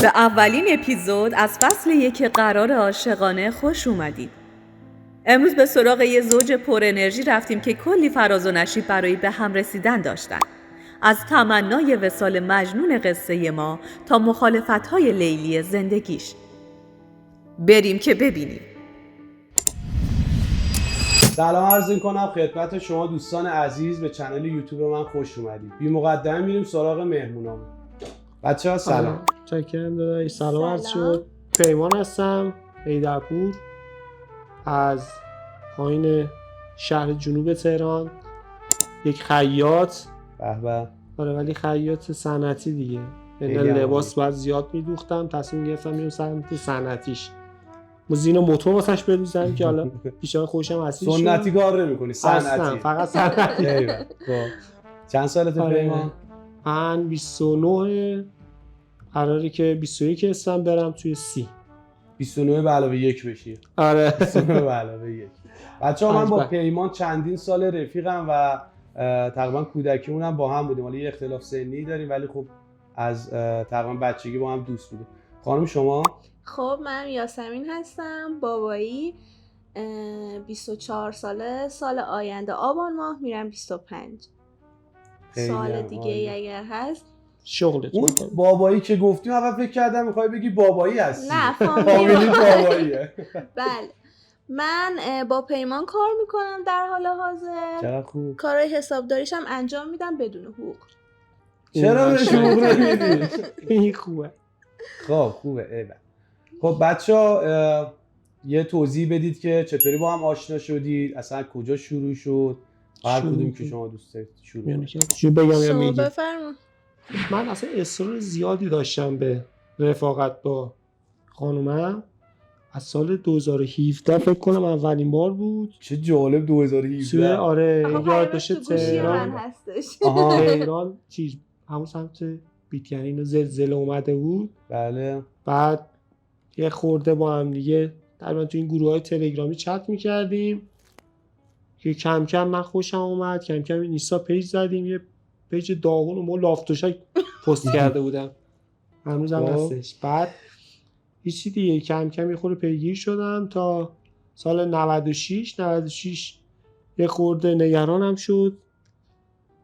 به اولین اپیزود از فصل 1 قرار عاشقانه خوش اومدید. امروز به سراغ یه زوج پر انرژی رفتیم که کلی فراز و نشیب برای به هم رسیدن داشتن. از تمنای وصال مجنون قصه ما تا مخالفت‌های لیلی زندگیش. بریم که ببینیم. سلام عرض می‌کنم خدمت شما دوستان عزیز به کانال یوتیوب من خوش اومدید. بی مقدمه میریم سراغ مهمونامون. بچه‌ها سلام. چاکرم داداش. سلام عرض شد. پیمان هستم، حیدرپور، از پایین شهر جنوب تهران. یک خیاط. به به. آره ولی خیاط صنعتی دیگه. یعنی لباس باید زیاد میدوختم، تصمیم گرفتم میرم سمت صنعتیش. موزین موتور واسش بدوزم که حالا پیشا خوشم اصیل شد. سنتی کار نمی‌کنی، صنعتی. اصلا فقط صنعتی. ایول. چند سالته پیمان؟ من 29 قراره که 21 هستم برم توی 30. 29 به علاوه 1 بشی. آره 29 به علاوه 1. بچه‌ها من با پیمان چندین سال رفیقم و تقریبا کودکیمون هم با هم بودیم. حالا یه اختلاف سنی داریم ولی خب از تقریبا بچگی با هم دوست بودیم. خانم شما؟ خب من یاسمین هستم، بابایی، 24 ساله، سال آینده آبان ماه میرم 25. سال دیگه اگر هست شغلت. اون بابایی که گفتیم اول فکر کردم میخوای بگی بابایی هستی. نه فامیلی باباییه. بله من با پیمان کار میکنم در حال حاضر. چقدر خوب. کارهای حسابداریش هم انجام میدم بدون حقوق. چرا بهش حقوق نمیدی؟ این خوبه. خب خوبه. ایول. خب بچه‌ها یه توضیح بدید که چطوری با هم آشنا شدید، اصلا کجا شروع شد، هر کدوم که شما دوست دارید شروع کنید. چی بگم یا شما میگی؟ بفرمایید. من اصلا اصرار زیادی داشتم به رفاقت با خانومم. از سال 2017 فکر کنم اولین بار بود. چه جالب 2017. آره یاد باشه تهران تهران هستش. تهران چیز همون سمت بیتیانین و زلزله اومده بود. بله. بعد یه خورده با هم دیگه تقریبا تو این گروه‌های تلگرامی چت می‌کردیم که کم کم من خوشم اومد، کم کم اینستا پیج زدیم، یه پیج داغون و ما لافتوشک پست کرده بودم، هنوزم هستش. بعد هیچی دیگه کم کم یه خورده پیگیر شدم تا سال 96 یه خورده نگرانم شد،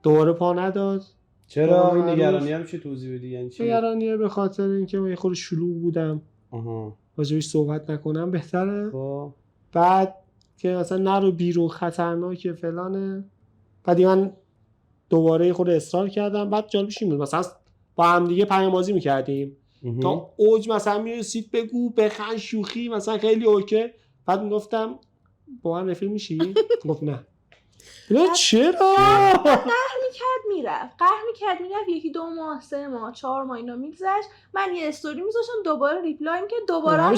دوباره پا نداد. چرا این نگرانی هم چه توضیح بدی؟ یعنی چی؟ نگرانیه به خاطر اینکه من یه خورده شلوغ بودم. راجبش صحبت نکنم بهتره. بعد که مثلا نرو بیرون خطرناکه فلانه. بعد من دوباره یه خورده اصرار کردم. بعد جالبش این بود مثلا با هم دیگه پیام‌بازی می‌کردیم تا اوج مثلا میرسید بگو بخند شوخی مثلا خیلی اوکی. بعد میگفتم با من رفیق میشی؟ گفت نه. چرا؟ قهر میکرد میرفت یکی 2 ماه 3 ماه 4 ماه اینا میگذشت، من یه استوری میذاشتم دوباره ریپلای میکرد، دوباره همون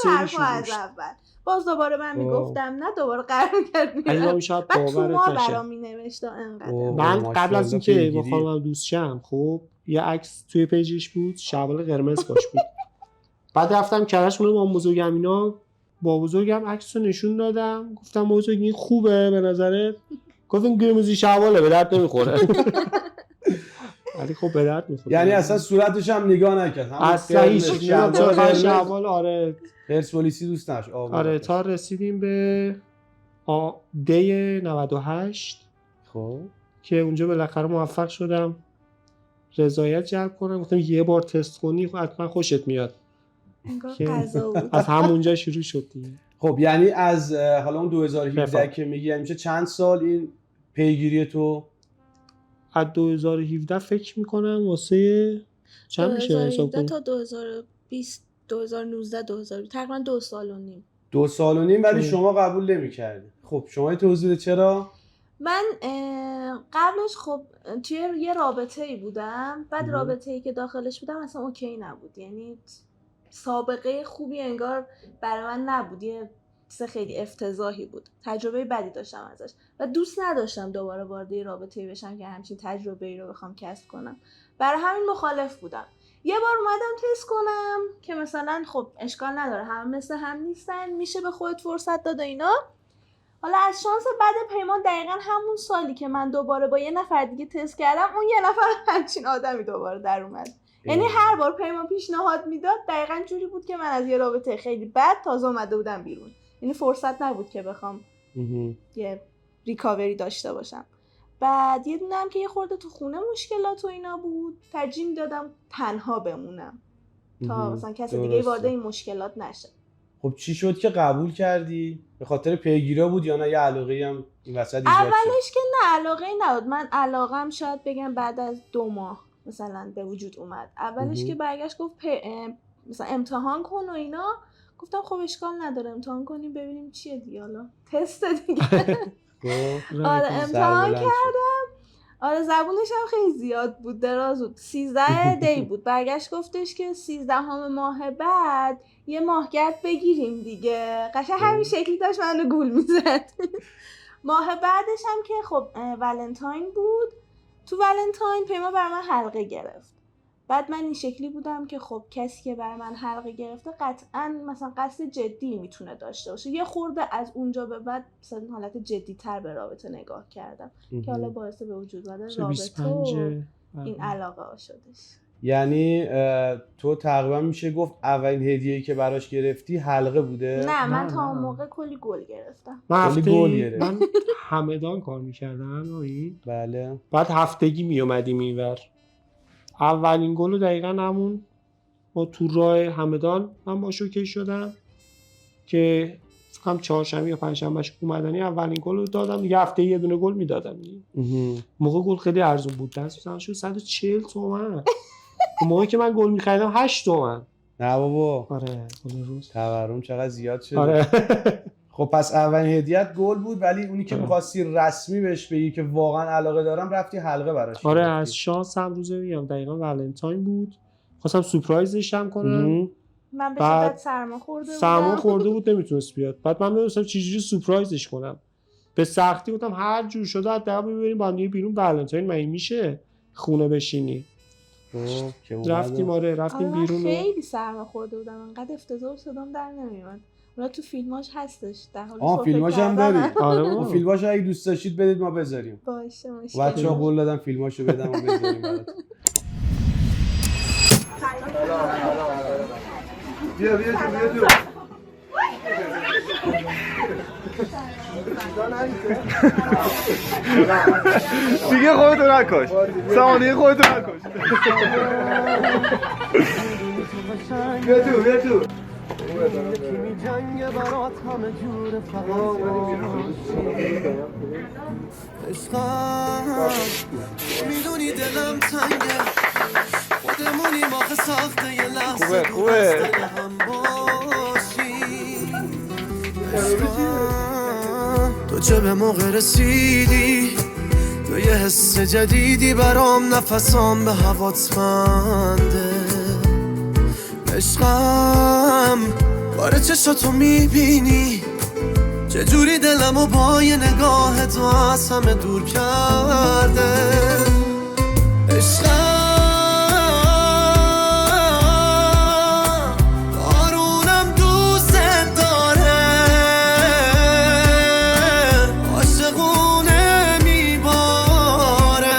حرفا از اول، باز دوباره من میگفتم نه، دوباره قهر میکرد میرفت. بعد تو ما برام مینوشت انقدر. من قبل از اینکه با خانمم دوست شم خب یه عکس توی پیجش بود، شلوار قرمز باش بود. بعد رفتم کرش مون با بزرگم اینا، با بزرگم عکسو نشون دادم، گفتم بزرگ این خوبه به نظرت؟ گفت این قرمزی شلواره به درد نمیخوره. ولی خب به درد میخوره. یعنی اصلا صورتش هم نگاه نکرد. اصلا هیچ شلوار آره پرسپولیسی دوست داشت. آره تا رسیدیم به دی 98. خب که اونجا بالاخره موفق شدم رضایت جلب کنم. گفتم یه بار تست کنی حتما خوشت میاد. از همونجا شروع شد دیگه. خب یعنی از حالا اون 2017 که میگی یعنی میشه چند سال این پیگیری تو؟ از 2017 فکر میکنم واسه چند میشه حساب کنم تا 2020 2019 2020 تقریبا 2 سال و نیم. 2 سال و نیم ولی شما قبول نمی‌کردی. خب شما توضیح چرا؟ من قبلش خب توی یه رابطه‌ای بودم، بعد رابطه‌ای که داخلش بودم اصلا اوکی نبود، یعنی سابقه خوبی انگار برای من نبود، یه چیز خیلی افتضاحی بود، تجربه بدی داشتم ازش و دوست نداشتم دوباره وارد رابطه‌ای بشم که همچین تجربه‌ای رو بخوام کسب کنم. برای همین مخالف بودم. یه بار اومدم تست کنم که مثلا خب اشکال نداره، همه مثل هم نیستن، میشه به خودت فرصت داد و اینا. حالا از شانس بعد پیمان دقیقاً همون سالی که من دوباره با یه نفر دیگه تست کردم، اون یه نفر همچین آدمی دوباره در اومد. یعنی هر بار پیمان پیشنهاد میداد دقیقاً جوری بود که من از یه رابطه خیلی بد تازه اومده بودم بیرون، یعنی فرصت نبود که بخوام یه ریکاوری داشته باشم. بعد یه دونه هم که یه خورده تو خونه مشکلات و اینا بود، ترجیح میدادم تنها بمونم تا مثلا کسی دیگه وارد این مشکلات نشه. خب چی شد که قبول کردی؟ به خاطر پیگیری بود یا نه یه علاقه‌ای هم این وسط ایجاد شد؟ اولش که نه علاقه‌ای نبود، من علاقم شاید بگم بعد از 2 ماه مثلا به وجود اومد. اولش که برگشت گفت مثلا امتحان کن و اینا، گفتم خب اشکال نداره امتحان کنیم ببینیم چیه دیگه، حالا تست دیگه. آره امتحان کردم. آره زبونش هم خیلی زیاد بود، دراز بود. 13 دی بود. برگشت گفتش که 13 ماه بعد یه ماهگرد بگیریم دیگه. قشنگ همین شکلی داشت منو گول میزد. ماه بعدش هم که خب ولنتاین بود. تو ولنتاین پیما بر من حلقه گرفت. بعد من این شکلی بودم که خب کسی که بر من حلقه گرفته قطعاً مثلا قصد جدی میتونه داشته باشه. یه خورده از اونجا به بعد مثلا حالت جدی تر به رابطه نگاه کردم که حالا باعث به وجود اومدن رابطه و این علاقه ها شدش. یعنی تو تقریبا میشه گفت اولین هدیه‌ای که براش گرفتی حلقه بوده؟ نه من تا اون موقع کلی گل گرفتم. من همدان کار میکردم. بله. بعد هفتگی میومدیم اینور. اولین گل رو دقیقا همون ما تو راه همدان من با شوکه شدم که هم چهارشنبه یا پنجشنبهش اومدنی اولین گل رو دادم. یه هفته یه دونه گل میدادم. موقع گل خیلی ارزون بود، دست مثلا شد 140 تومن. موقعی که من گل می‌خریدم 8 تومن. نه بابا. آره گل روز. تورم چقدر زیاد شده. آره. خب پس اولین هدیه‌ات گل بود، ولی اونی که می‌خواستی رسمی بهش بگی که واقعا علاقه دارم رفتی حلقه براش. آره از شانس هم روزه میگم دقیقاً ولنتاین بود. خواستم سورپرایزش هم کنم. من به شدت سرما خورده بودم. سرما خورده بود نمیتونست بیاد. بعد من نمی‌دونستم چجوری سورپرایزش کنم. به سختی گفتم هر جور شده حداقل ببریم با هم دیگه بیرون ولنتاین مگه میشه خونه بشینی. رفتیم بیرون. خیلی سرما خورده بودم، انقدر افتضاح صدام در نمیومد. حالا تو فیلماش هستش در حال فیلماش هم داری؟ آره فیلماش اگه دوست داشتید بدید ما بذاریم. باشه مشکل. بچه‌ها قول دادن فیلماشو بدم و بذاریم برات. بیا دیگه خودتو نکش. سامانی خودتو نکش. بیا تو جنگ برات همه جور فقط عشقم میدونی دلم تنگه خودمونی ماخه ساخته یه لحظه خوبه هم باشی عشقم تو چه به موقع رسیدی تو یه حس جدیدی برام نفسام به هوات بنده عشقم باره چشاتو میبینی چجوری دلمو با یه نگاه تو از همه دور کرده عشقم آرونم دوست داره عاشقونه میباره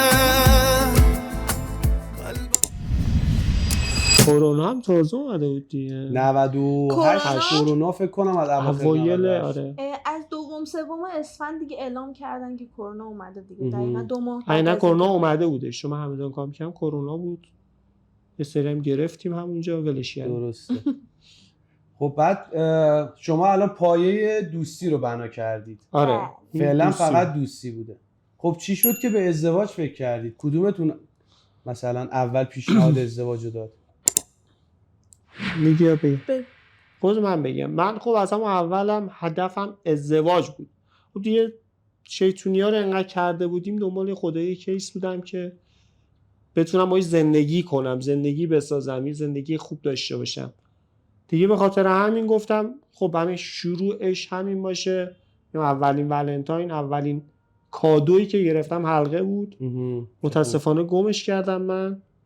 کرونا هم تازه اومده بود دیگه 98 کرونا فکر کنم از اوایل. آره از دوم سوم اسفند دیگه اعلام کردن که کرونا اومده دیگه. دقیقاً 2 ماه نه کرونا اومده بوده. شما همدان کار می‌کردم کرونا بود. یه سری هم گرفتیم همونجا ولش کردیم. درسته. خب بعد شما الان پایه دوستی رو بنا کردید. آره فعلا فقط دوستی بوده. خب چی شد که به ازدواج فکر کردید؟ کدومتون مثلا اول پیشنهاد ازدواج رو داد؟ میگی بگم خود من بگم. من خب از همون اولم هدفم ازدواج بود. خب دیگه شیطونی‌ها رو انقدر کرده بودیم دنبال خدایی کیس بودم که بتونم باهاش زندگی کنم، زندگی بسازم، زندگی خوب داشته باشم. دیگه به خاطر همین گفتم خب همین شروعش همین باشه. اولین ولنتاین اولین کادویی که گرفتم حلقه بود. متاسفانه گمش کردم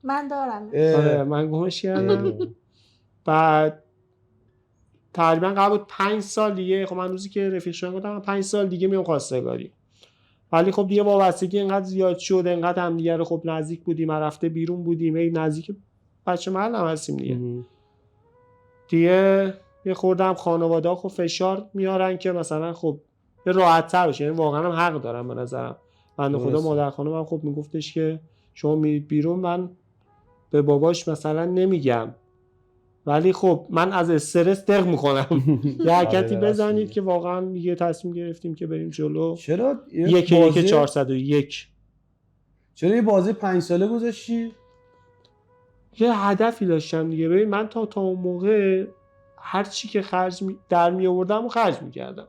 من دارم. آره من گمش کردم. بعد تقریبا قبل بود 5 سال دیگه خب من روزی که رفیق شدم گفتم 5 سال دیگه میام خواستگاری. ولی خب دیگه وابستگی اینقدر زیاد شد، اینقدر هم دیگه رو خب نزدیک بودیم، رفته بیرون بودیم، نزدیک بچه محل هم هستیم دیگه یه خوردم خانواده‌ها خب فشار میارن که مثلا خب به راحت‌تر بشه، یعنی واقعا هم حق دارم به نظرم. بنده خدا مادر خانومم خب میگفتش که شما میرید بیرون، من به باباش مثلا نمیگم، ولی خب من از استرس دق میکنم. یه حرکتی بزنید که واقعا یه تصمیم گرفتیم که بریم جلو. چرا 1-401 چرا یه بازی 5 ساله گذاشتی؟ یه هدفی داشتم دیگه. ببین من تا اون موقع هر چی که در می آوردم و خرج میکردم.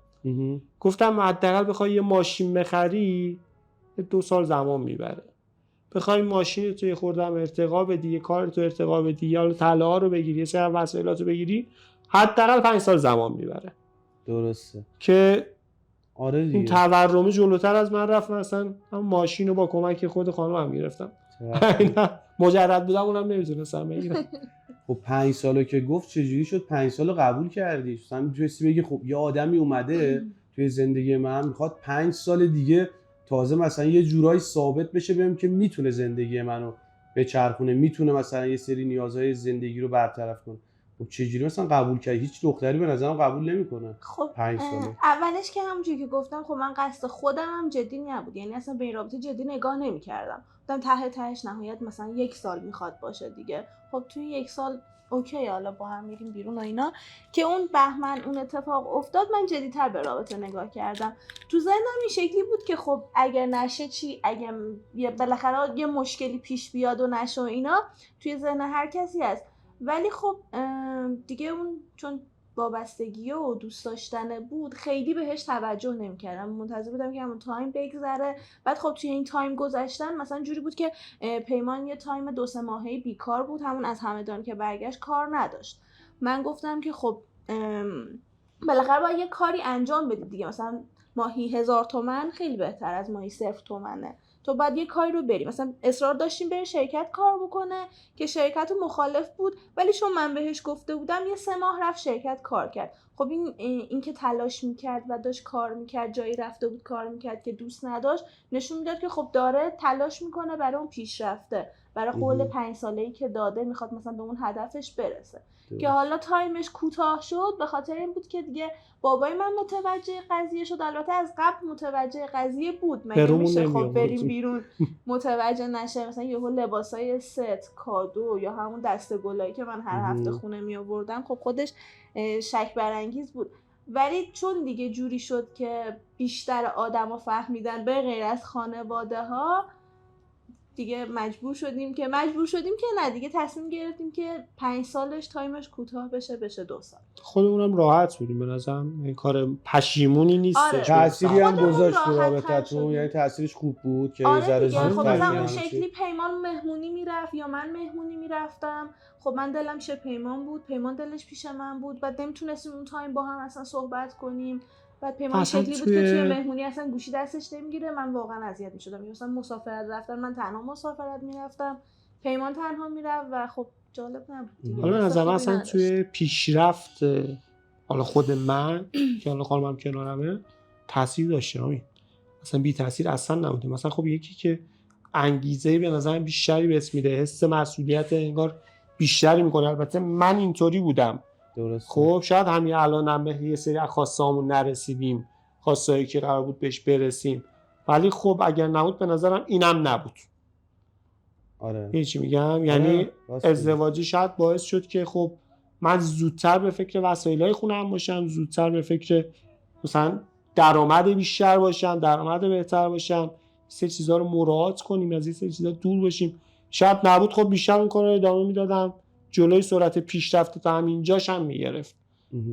گفتم حداقل بخوای یه ماشین بخری 2 سال زمان میبره، بخوای ماشین تو خوردم ارتقا بدی، یه کار تو ارتقا بدی، یا طلاها رو بگیری، یه سری وسایلاتو بگیری، حداقل 5 سال زمان میبره. درسته که آره دیگه. این تورم جلوتر از من رفت، مثلا هم ماشین رو با کمک خود خانومم گرفتم. مجرد بودم اونم نمیتونستم بگیرم. خب 5 سالو که گفت چجوری شد 5 سالو قبول کردی؟ مثلا میتونستی بگی خب یه آدمی اومده توی زندگی من میخواد 5 سال دیگه تازه مثلا یه جورایی ثابت بشه بهم که میتونه زندگی منو بچرخونه، میتونه مثلا یه سری نیازهای زندگی رو برطرف کنه. خب چجوری مثلا قبول کردی؟ هیچ دختری به نظرم قبول نمیکنه. خب 5 ساله اولش که همونجوری که گفتم خب من قصد خودم هم جدی نبود، یعنی اصلا به این رابطه جدی نگاه نمی‌کردم. گفتم تهش نهایت مثلا 1 سال میخواد باشه دیگه. خب توی 1 سال اوکی، حالا با هم میریم بیرون و اینا. که اون بهمن اون اتفاق افتاد، من جدی‌تر به رابطه نگاه کردم. تو ذهنم این شکلی بود که خب اگر نشه چی، اگر بالاخره یه مشکلی پیش بیاد و نشه و اینا، توی ذهن هر کسی هست. ولی خب دیگه اون چون وابستگی و دوست داشتن بود، خیلی بهش توجه نمی‌کردم. منتظر بودم که همون تایم بگذره. بعد خب توی این تایم گذشتن مثلا جوری بود که پیمان یه تایم 2-3 ماهه‌ای بیکار بود، همون از همدان که برگشت کار نداشت. من گفتم که خب بالاخره باید یه کاری انجام بدی دیگه، مثلا ماهی 1000 تومان خیلی بهتر از ماهی 0 تومنه. تو بعد یه کاری رو بریم. مثلا اصرار داشتیم بره شرکت کار بکنه که شرکت مخالف بود، ولی چون من بهش گفته بودم یه 3 ماه رفت شرکت کار کرد. خب این که تلاش میکرد و داشت کار میکرد، جایی رفته بود کار میکرد که دوست نداشت، نشون میداد که خب داره تلاش میکنه برای اون پیشرفته، برای قول 5 ساله‌ای که داده میخواد مثلا به اون هدفش برسه. که حالا تایمش کوتاه شد به خاطر این بود که دیگه بابای من متوجه قضیه شد. البته از قبل متوجه قضیه بود، مگه میشه خب بریم بیرون متوجه نشه؟ مثلا یهو لباسای ست کادو یا همون دسته گلایی که من هر هفته خونه می آوردم، خب خودش شک برانگیز بود. ولی چون دیگه جوری شد که بیشتر آدما فهمیدن به غیر از خانواده ها، دیگه مجبور شدیم که نه دیگه تصمیم گرفتیم که 5 سالش تایمش کوتاه بشه 2 سال. خودمونم راحت بودیم به نظرم، این کار پشیمونی نیستش. آره. تأثیری هم گذاشت تو رابطتون؟ یعنی تأثیرش خوب بود که آره ذره دیگه. زود خب مثلا اون شکلی پیمان مهمونی میرفت یا من مهمونی میرفتم، خب من دلم پیش پیمان بود، پیمان دلش پیش من بود، بعد نمیتونستیم اون تایم با هم اصلا صحبت کنیم. بعد پیمان شکلی بود که توی مهمونی اصلا گوشی دستش نمیگیره، من واقعا اذیت میشدم. مثلا مسافرت رفتن، من تنها مسافرت میرفتم، پیمان تنها میرفت و خب جالب نبود. حالا نظر من اصلا توی پیشرفت حالا خود من که حالا خانمم کنارمه تاثیر داشته، همین اصلا بی تاثیر اصلا نبوده. مثلا خب یکی که انگیزه به نظر بیشتری بهش میده، حس مسئولیت انگار بیشتری میکنه. البته من اینطوری بودم. درست. خب شاید همین الانم به یه سری از خواستهامون نرسیدیم، خواستهایی که قرار بود بهش برسیم، ولی خب اگر نبود به نظرم اینم نبود. آره. یه چی میگم، یعنی ازدواجی شاید باعث شد که خب من زودتر به فکر وسایلای خونم باشم، زودتر به فکر مثلا درآمد بیشتر باشم، درآمد بهتر باشم، سه چیزا رو مراعات کنیم، از این سه چیزا دور باشیم. شاید نبود خب بیشتر اون کارو ادامه میدادم، جلوی سرعت پیشرفت تا همینجاش هم میگرفت.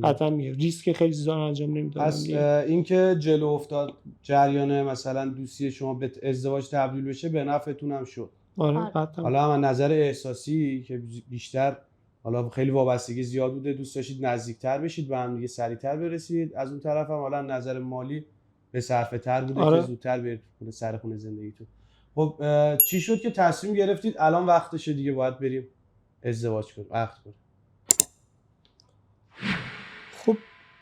قطعا ریسک خیلی چیزا رو انجام نمیدادم. پس این که جلو افتاد جریان مثلا دوستی شما به ازدواج تبدیل بشه به نفعتون هم شد. آره. حالا هم نظر احساسی که بیشتر حالا خیلی وابستگی زیاد بوده، دوست داشتید نزدیکتر بشید، به هم دیگه سریعتر برسید. از اون طرف هم حالا نظر مالی به صرفه تر بوده. آره. که زودتر برید سر خونه زندگیتون. خب چی شد که تصمیم گرفتید الان وقتشه دیگه باید بریم ازدواج کنیم، عقد کنیم؟ خب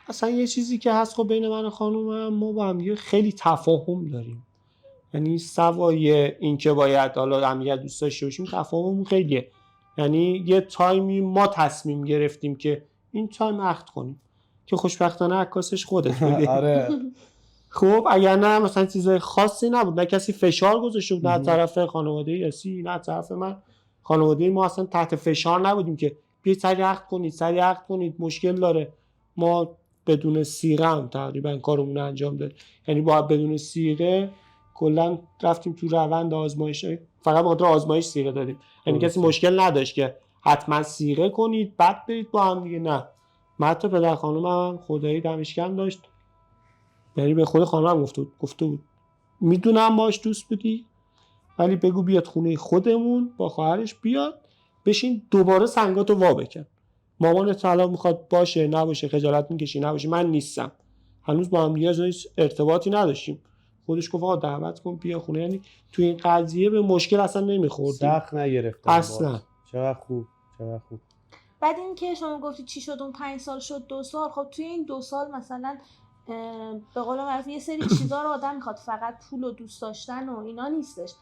اصلا یه چیزی که هست خب بین من و خانومم، ما با هم خیلی تفاهم داریم. یعنی سوای این که باید حالا هم دوست داشته باشیم، تفاهم خیلیه. یعنی یه تایمی ما تصمیم گرفتیم که این تایم عقد کنیم که خوشبختانه عکاسش خودت بودی. آره خب اگر نه مثلا چیز خاصی نبود، نه کسی فشار گذاشته بود، نه طرف خانواده یاسی نه طرف من، خانواده ما اصلا تحت فشار نبودیم که بیاید سریع عقد کنید مشکل داره. ما بدون صیغه هم تقریبا کارمون انجام داد، یعنی باید بدون صیغه کلا رفتیم تو روند آزمایش، فقط به خاطر آزمایش صیغه دادیم، یعنی کسی مشکل نداشت که حتما صیغه کنید بعد برید با هم دیگه. نه، من حتی پدر خانومم خدایی دمش گرم داشت، یعنی به خود خانومم گفته بود میدونم باش دوست بودی ولی بگو بیاد خونه خودمون با خواهرش بیاد بشین دوباره سنگاتو وا بکن، مامانت الان میخواد باشه نباشه خجالت میکشی نباشه من نیستم. هنوز با هم دیگه از ارتباطی نداشتیم، خودش گفت آقا دعوت کن بیا خونه، یعنی توی این قضیه به مشکل اصلا نمیخوردیم، سخت نگرفتم اصلا. چقدر خوب. بعد این که شما گفتی چی شد اون 5 سال شد 2 سال، خب توی این 2 سال مثلا به قول معروف یه سری چیزا رو آدم میخواد، فقط پول و دوست داشتن و اینا نیستش.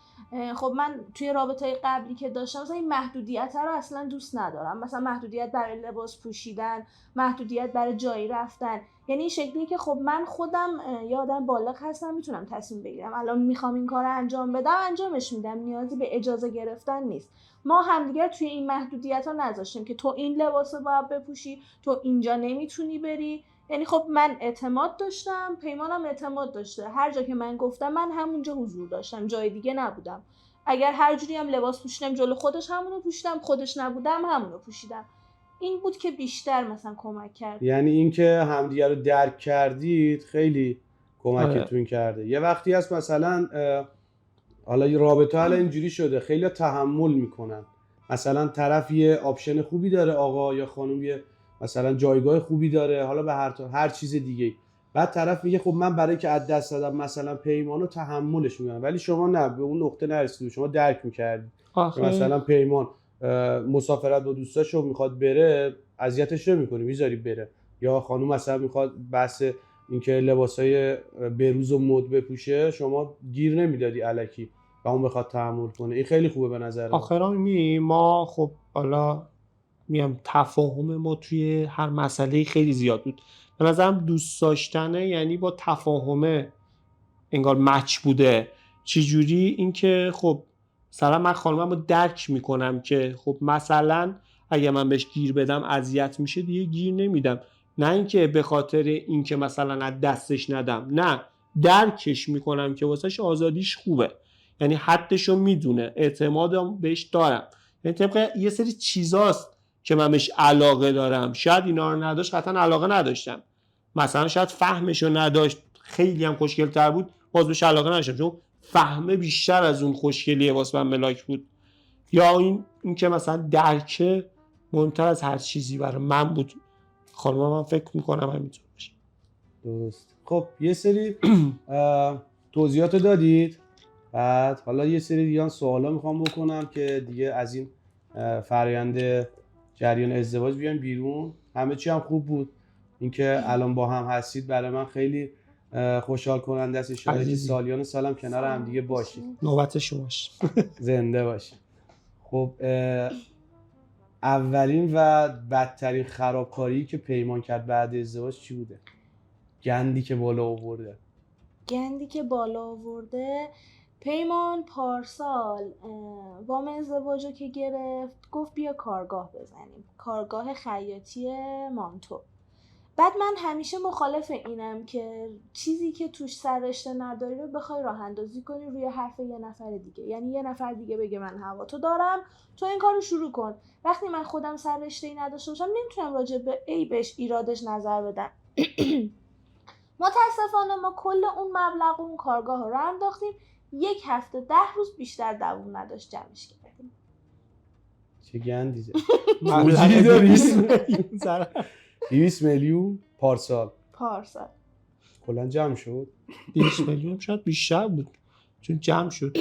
خب من توی رابطه‌های قبلی که داشتم مثلا این محدودیت رو اصلا دوست ندارم، مثلا محدودیت برای لباس پوشیدن، محدودیت برای جایی رفتن، یعنی این شکلیه که خب من خودم یه آدم بالغ هستم میتونم تصمیم بگیرم الان میخوام این کار انجام بدم انجامش میدم، نیازی به اجازه گرفتن نیست. ما همدیگر توی این محدودیت ها نذاشتیم که تو این لباس رو باید بپوشی، تو اینجا نمیتونی بری. یعنی خب من اعتماد داشتم، پیمانم اعتماد داشته، هر جا که من گفتم من همونجا حضور داشتم، جای دیگه نبودم. اگر هر جوری هم لباس پوشیدم جلو خودش همونو پوشیدم، خودش نبودم همونو پوشیدم. این بود که بیشتر مثلا کمک کرد. یعنی اینکه همدیگه رو درک کردید خیلی کمکتون کرده. یه وقتی هست مثلا حالا یه رابطه حالا اینجوری شده خیلی تحمل میکنن، مثلا طرف یه آپشن خوبی داره آقا یا خانم یه مثلا جایگاه خوبی داره، حالا به هر چیز دیگه، بعد طرف میگه خب من برای که از دست دادم مثلا پیمانو تحملش میکنم، ولی شما نه، به اون نقطه نرسیدید، شما درک میکردید مثلا پیمان مسافرت با دوستاشو میخواد بره اذیتش نمیکنی میذاری بره، یا خانم مثلا میخواد بحث اینکه لباسای بروز و مد بپوشه شما گیر نمیدادی الکی و اون بخواد تحمل کنه. این خیلی خوبه به نظر من. آخرا ما خب حالا میگم تفاهم ما توی هر مسئله خیلی زیاد بود، به نظرم دوست داشتنه یعنی با تفاهمه انگار مچ بوده. چجوری؟ اینکه خب مثلا من خانومم رو درک میکنم که خب مثلا اگه من بهش گیر بدم اذیت میشه، دیگه گیر نمیدم، نه اینکه به خاطر اینکه مثلا از دستش ندم، نه درکش میکنم که واسهش آزادیش خوبه، یعنی حدشو میدونه، اعتمادم بهش دارم، یعنی طبق یه سری چیزاست که من بهش علاقه دارم. شاید اینا رو نداشت قطعا علاقه نداشتم، مثلا شاید فهمشو نداشت خیلی هم خوشگل‌تر بود باز بهش علاقه نداشتم چون فهمه بیشتر از اون خوشگلیه واسه من ملاک بود، یا این که مثلا درکه مهمتر از هر چیزی برای من بود. خانمم من فکر میکنم همینطور باشه. درست. خب یه سری توضیحات دادید، بعد حالا یه سری دیگه سوالا میخوام بکنم که دیگه از این فرآیند جریان ازدواج بیان بیرون. همه چی هم خوب بود، اینکه الان با هم هستید برای من خیلی خوشحال کننده است. ان شاءالله که سالیان سالم کنار هم دیگه باشید. نوبت شماش. زنده باشید. خب اولین و بدترین خرابکاری که پیمان کرد بعد ازدواج چی بوده؟ گندی که بالا آورده. گندی که بالا آورده، پیمان پارسال وام ازدواجو که گرفت گفت بیا کارگاه بزنیم، کارگاه خیاطی مانتو. بعد من همیشه مخالف اینم که چیزی که توش سررشته نداری رو بخوای راه اندازی کنی روی حرف یه نفر دیگه، یعنی یه نفر دیگه بگه من هوا تو دارم تو این کارو شروع کن. وقتی من خودم سررشته‌ای نداشته باشم نمیتونم راجع به عیبش ایرادش نظر بدم. متاسفانه ما کل اون مبلغ اون کارگاه رو انداختیم، 1 هفته 10 روز بیشتر دووم نداشت جمعش کردیم. چه گندی زد. مبلغی داری 200 میلیون پارسال کلا جمع شد. 200 میلیون شاید بیشتر بود چون جمع شد.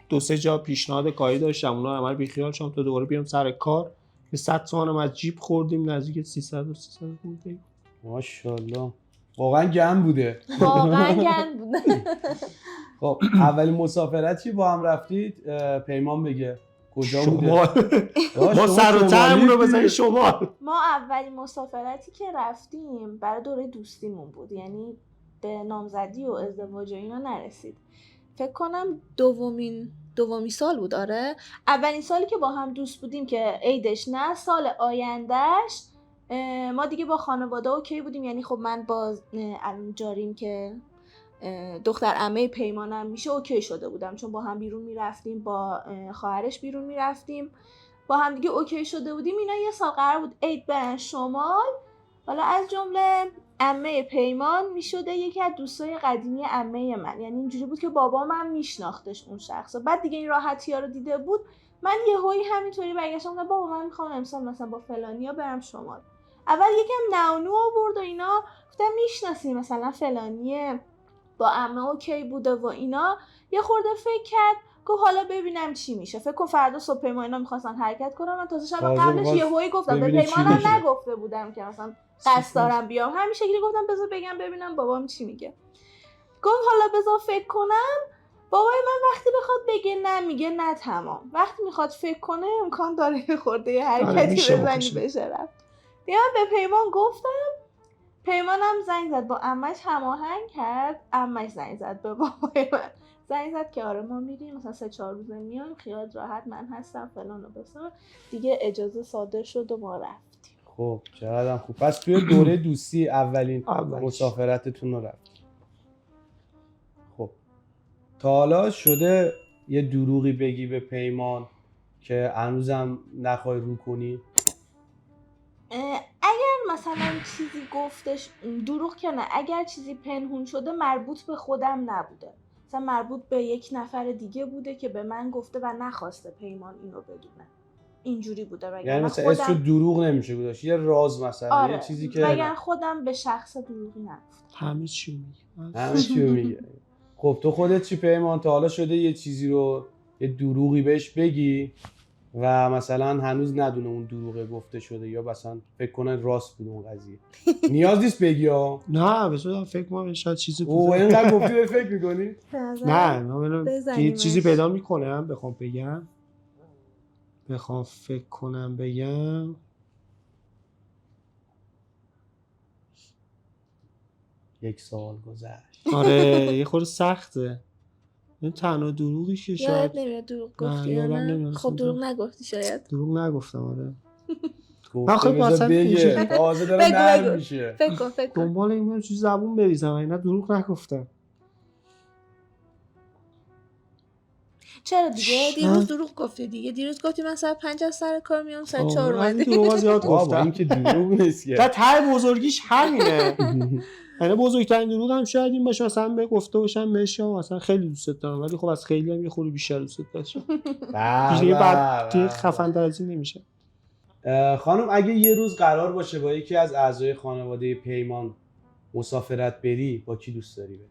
2-3 جا پیشنهاد کاری داشتم اونا عمل بیخیال شدم تا دوباره بیام سر کار. 100 تومانم از جیب خوردیم، نزدیک 300 بودیم. ماشاءالله واقعا گند بوده. خب اولین مسافرتی با هم رفتید پیمان بگه کجا بوده؟ شمال. ما سر و تهمون رو بزنیم شمال. ما اولین مسافرتی که رفتیم برای دوره دوستیمون بود، یعنی به نامزدی و ازدواج و اینا نرسید. فکر کنم دومی سال بود. آره اولین سالی که با هم دوست بودیم که عیدش نه، سال آیندهش ما دیگه با خانواده اوکی بودیم. یعنی خب من با الان جاریم که دختر عمه پیمانم میشه اوکی شده بودم، چون با هم بیرون میرفتیم، با خواهرش بیرون میرفتیم، با هم دیگه اوکی شده بودیم. اینا یه سال قرار بود عید برن شمال. حالا از جمله عمه پیمان میشده یکی از دوستای قدیمی عمه من، یعنی اینجوری بود که بابام هم میشناختش اون شخص. بعد دیگه این راحتی‌ها رو دیده بود، من یهویی همینطوری برگشتم گفتم بابا من میخوام امسال مثلا با فلانیا برم شمال. اول یکم نونو آورد و اینا، گفتم میشناسی مثلا فلانیه، با عمه اوکی بوده و اینا. یه خورده فکر کرد، گفت حالا ببینم چی میشه. فکر کن فردا صبح پیمان اینا می‌خواستن حرکت کنم، من تازه شب قبلش یهویی گفتم به پیمانم نگفته بودم که مثلا قصد دارم بیام، همین شکلی گفتم بذار بگم ببینم بابام چی میگه. گفت حالا بذار فکر کنم. بابای من وقتی بخواد بگه نه میگه نه تمام، وقتی میخواد فکر کنه امکان داره یه خورده حرکتی بزنی بشه رفت. دیگه من به پیمان گفتم، پیمانم زنگ زد با عمش هماهنگ کرد، عمش زنگ زد به بابای من، زنگ زد که آره ما میریم مثلا 3-4 روزه میایم، خیال راحت من هستم فلان و بسار. دیگه اجازه صادر شد و ما رفتیم. خب چقدر خوب. پس توی دوره دوستی اولین مسافرتتون رو رفت. خب تا حالا شده یه دروغی بگی به پیمان که هنوزم نخوای رو کنی؟ اگر مثلا چیزی گفتش دروغ که نه، اگر چیزی پنهون شده مربوط به خودم نبوده، مثلا مربوط به یک نفر دیگه بوده که به من گفته و نخواسته پیمان اینو بدونه، اینجوری بوده. یعنی مثلا اسمش دروغ نمیشه گذاشت، یه راز مثلا. آره. یه چیزی که مگر خودم به شخص دروغی نگفتم. همه چی میگه. همه چی میگه. خب تو خودت چی پیمان؟ تا حالا شده یه چیزی رو یه دروغی بهش بگی و مثلا هنوز ندونه اون دروغه گفته شده، یا مثلا فکر کنه راست بود اون قضیه؟ نیاز نیست بگی ها. نه بذار فکر کنم شاید چیزی او اینقدر گفتی به فکر می‌کنی؟ نه من چیزی پیدا میکنم بخوام بگم، بخوام فکر کنم بگم. یک سال گذشت. آره یه خورده سخته. این تنها دروغی که شاید یاد نمیاد دروغ گفتی یا نه؟ خب دروغ نگفتی شاید. دروغ نگفتم. آره گفته بذار بگه تازه داره نرم میشه. فکر کن دنبال این چیز زبون بریزم، اینا دروغ نگفتم. چرا دیگه دیروز دروغ گفتی دیگه. دیروز گفتی من ساعت 5 از سر کار میام، ساعت 4 اومدی. دروغ زیاد گفتم. این که دروغ نیست که. تا ته بزرگیش همینه. یعنی بزرگترین دروغ هم شاید این باشه مثلا به گفته باشم بهش مثلا خیلی دوست دارم، ولی خب از خیلی هم یه خورده بیشتر دوست داشتم. دیگه بعد خفن تر از این نمیشه. خانم اگه یه روز قرار باشه با یکی از اعضای خانواده پیمان مسافرت بری، با کی دوست داری بری؟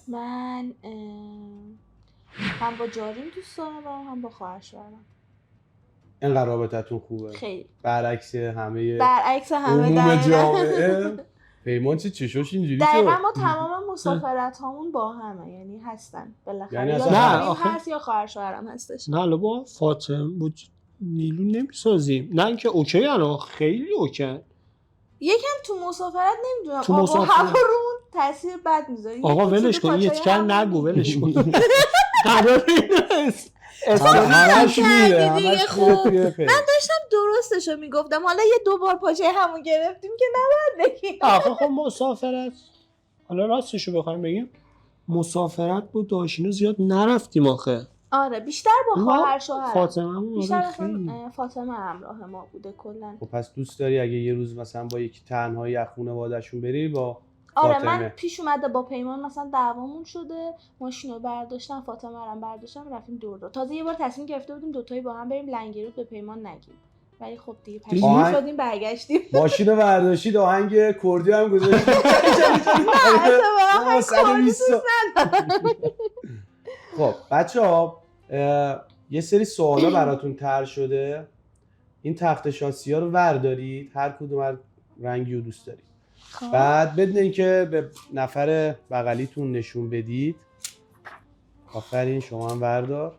من هم با جاریم دوست دارم هم با خواهر شوهرم. اینقدر رابطتون خوبه؟ خیلی. برعکس همه عموم جامعه. پیمان چشوش اینجوری شد؟ دقیقا ما تمام مسافرت هامون با همه، یعنی هستن بالاخره. یعنی یا جاریم هست یا خواهر شوهرم هستش. نه الان با فاطمه با نیلو نمیسازیم. نه اینکه اوکی انا خیلی اوکی. یکم تو مسافرت نمیدونم آقا هوا رو تاثیر بد میذاره. آقا ولش کن، یه تیکر نگو ولش کن. همش میره من داشتم درستشو میگفتم، حالا یه 2 بار پاچه همون گرفتیم که نباید بگیم. آخه خب مسافرت، حالا راستشو بخوایم بگیم مسافرت با داشینو زیاد نرفتیم آخه. آره بیشتر با خواهر شوهر فاطمه بیشتر فاطمه همراه ما بوده کلا. خب پس دوست داری اگه یه روز مثلا با یکی تنهایی از خانواده‌شون بری با آره فاطمه؟ من پیش اومده با پیمان مثلا دعوامون شده، ماشینو برداشتم، فاطمه رو برداشتم، رفتیم دور. تازه یه بار تصمیم گرفته بودیم دوتایی با هم بریم لنگرود، به پیمان نگیم، ولی خب دیگه پشیمون شدیم برگشتیم. ماشینو برداشتید آهنگ کردی هم گذاشتید؟ خب بچه‌ها یه سری سوالا براتون طرح شده. این تخت شاسی ها رو وردارید، هر کدوم هر رنگی رو دوست دارید. بعد بدون اینکه به نفر بغلیتون نشون بدید. آفرین شما هم وردار.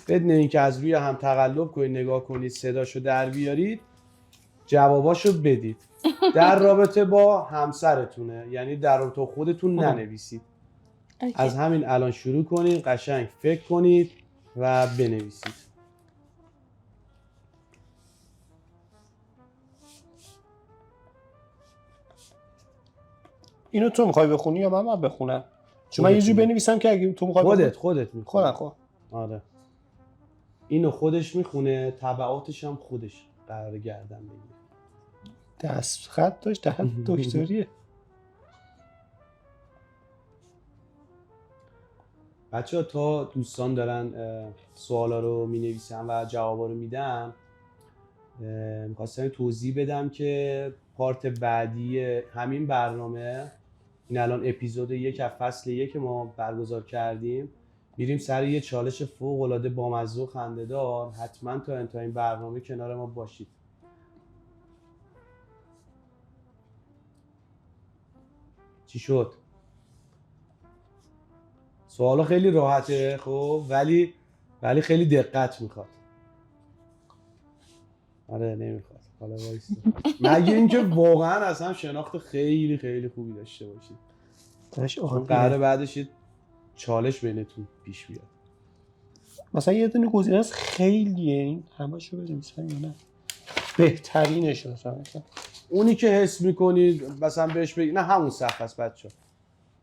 بدون اینکه از روی هم تقلب کنید نگاه کنید صداشو در بیارید جواباشو بدید. در رابطه با همسرتونه، یعنی در رابطه خودتون ننویسید. از همین الان شروع کنید قشنگ فکر کنید و بنویسید. اینو تو میخوای بخونی یا من بخونم؟ چون من یه جوری بنویسم که اگه تو میخوای خودت میخونی. خودم خب. آره. اینو خودش میخونه، تبعاتش هم خودش قرار گردن بگیره. دست خط داشت دکتریه. بچه‌ها تا دوستان دارن سوالا رو مینویسن و جوابا رو میدن، میخواستم توضیح بدم که پارت بعدی همین برنامه، این الان اپیزود 1 از فصل 1 ما برگزار کردیم، میریم سر یه چالش فوق‌العاده بامزه و خنده‌دار. حتما تا انتهای این برنامه کنار ما باشید. چی شد؟ سوالا خیلی راحته خب، ولی خیلی دقت میخواد. آره نمیخواد. حالا وایسا. مگه اینکه واقعا اصلا شناخت خیلی خیلی خوبی داشته باشید. قراره بعدش یه چالش بینتون پیش بیاد. مثلا یه دونه گزینه است خیلیه، این همه‌شو بنویسن یا نه؟ بهترینش مثلا اونی که حس میکنید مثلا بهش بگی، نه همون صفحه است بچه‌ها.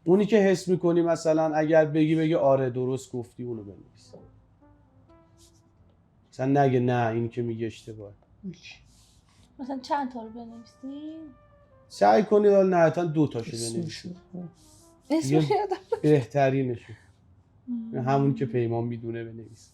اونی که حس میکنی مثلا اگر بگی آره درست گفتی اونو بنویس. مثلا نگه نه این که میگه اشتباهه. مثلا چند تا رو بنویسیم؟ سعی کنید حالا نهایتاً 2 تاشو بنویسید. اسمش یادم بهترینشو. همون که پیمان میدونه بنویس.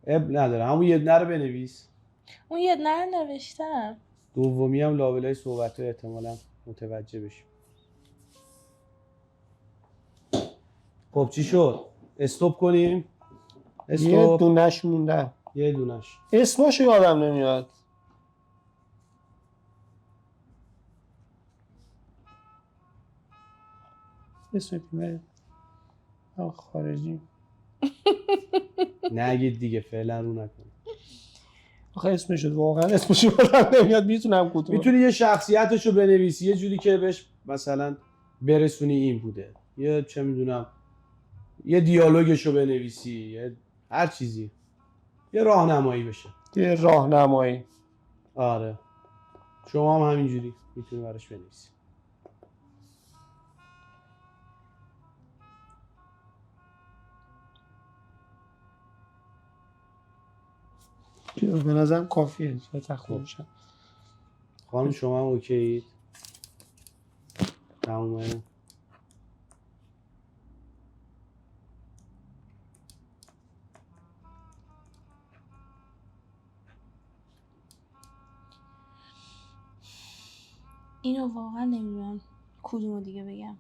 اب نداره، همون یه دونه رو بنویس. اون یه دونه رو نوشتم. دومی هم لابلای صحبت های احتمالاً متوجه بشیم. خب چی شد؟ استوب کنیم؟ یه دونش مونده. یه دونش. اسمشو یادم نمیاد. اسم تیمه خارجی. نگید دیگه فعلا رو نکن. آخه اسمش واقعا اسمش یادم نمیاد. میتونم کدوم. میتونی یه شخصیتشو بنویسی یه جوری که بهش مثلا برسونی این بوده. یه چه میدونم یه دیالوگشو بنویسی، یه هر چیزی. یه راهنمایی بشه. یه راهنمایی. آره. شما هم همینجوری میتونی براش بنویسی. به نظرم کافیه. چه تخمونشم. خانم شما هم اوکیید؟ تمومه؟ اینو واقعا نمیدونم کدومو دیگه بگم.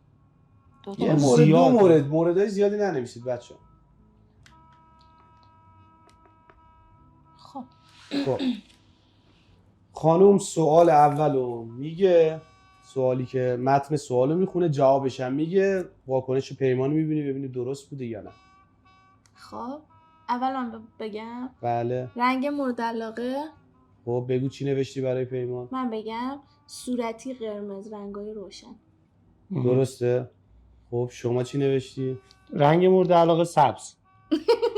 یه مورد موردهای زیادی ننویسید بچه. خب خانوم سوال اولو میگه، سوالی که متن سوالو میخونه، جوابش هم میگه، واکنش پیمانو میبینی ببینی درست بوده یا نه. خب اول من بگم. بله. رنگ مورد علاقه. خب بگو چی نوشتی برای پیمان. من بگم صورتی قرمز، رنگای روشن. درسته. خب شما چی نوشتی؟ رنگ مورد علاقه سبز.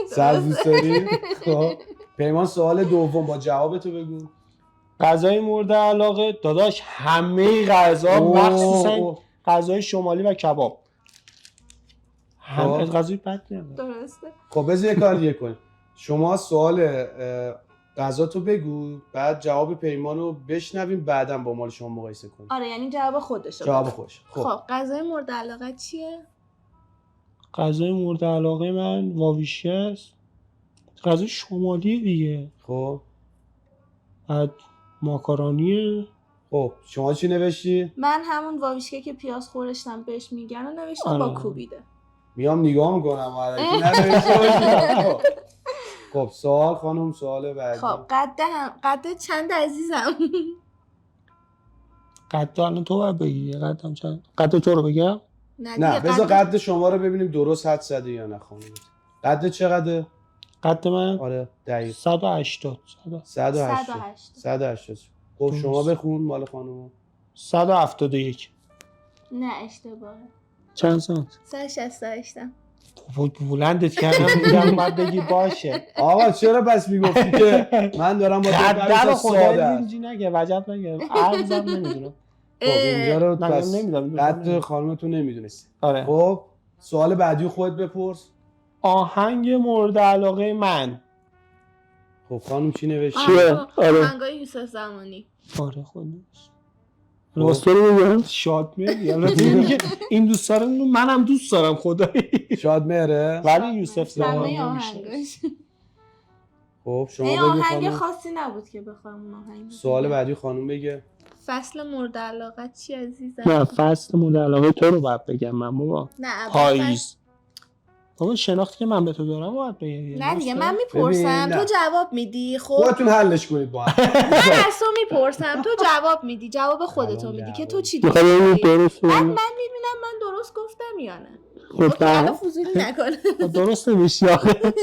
سبز دوست داری؟ خب پیمان سوال دوم با جوابتو بگو. غذای مورد علاقه داداش همه غذا مخصوصا غذای شمالی و کباب. همه غذای بد نمیاد. درسته. خب بذار یه کار دیگه کنیم. شما سوال غذاتو بگو، بعد جواب پیمانو بشنویم، بعداً با مال شما مقایسه کنیم. آره یعنی جواب خودشه. جواب خودش. خب غذای مورد علاقه چیه؟ غذای مورد علاقه من واویشی است. غذای شمالی دیگه. خب بعد ماکارونیه. خب شما چی نوشتی؟ من همون واویشکه که پیاز خورشتم بهش میگن و نوشتم با کوبیده. میام نگاه میکنم. خب سوال خانم، سوال بعدی. خب قد چند عزیزم؟ قد الان تو باید بگی قدم چند؟ قد تو رو بگم؟ نه بذار قد شما رو ببینیم درست حد زده یا نه خانم. قد چقدره؟ قد من آره دقیق 180. 180. خب شما بخون مال خانم. 171. نه اشتباهه. چند سانت؟ 168. بلندت کردم میگم باید بگی باشه. آقا چرا پس میگفتی که من دارم با قدر تو خدا اینجی نگه وجب نگه عرضم نمیدونم. خب اینجا رو نه پس نمیدونم قد خانمتون نمیدونستی. آره. خب سوال بعدی خودت بپرس. آهنگ مورد علاقه من. خب خانم چی نوشتی؟ آره. آهنگای یوسف زمانی. آره خودش. راستو رو بگم شاد میگه این دوست دارم منم دوست دارم خدایی. شاد مهره؟ ولی یوسف زمانی همه آهنگاش. خب شما نه بگو آهنگ خانم. خاصی نبود که بخوام اون آهنگ. سوال بعدی خانم بگه. فصل مورد علاقه چی عزیزم؟ نه فصل مورد علاقه تو رو باید بگم من بابا. نه پاییز. بابا شناختی که من به تو دارم باید بگم. نه دیگه من میپرسم تو جواب میدی. خب خودتون حلش کنید با هم. من از تو میپرسم تو جواب میدی، جواب خودتو میدی که تو چی دوست میخوای داری. درست من میبینم من درست گفتم یا نه. خب الان فضولی نکن. درست نمیشی آخه.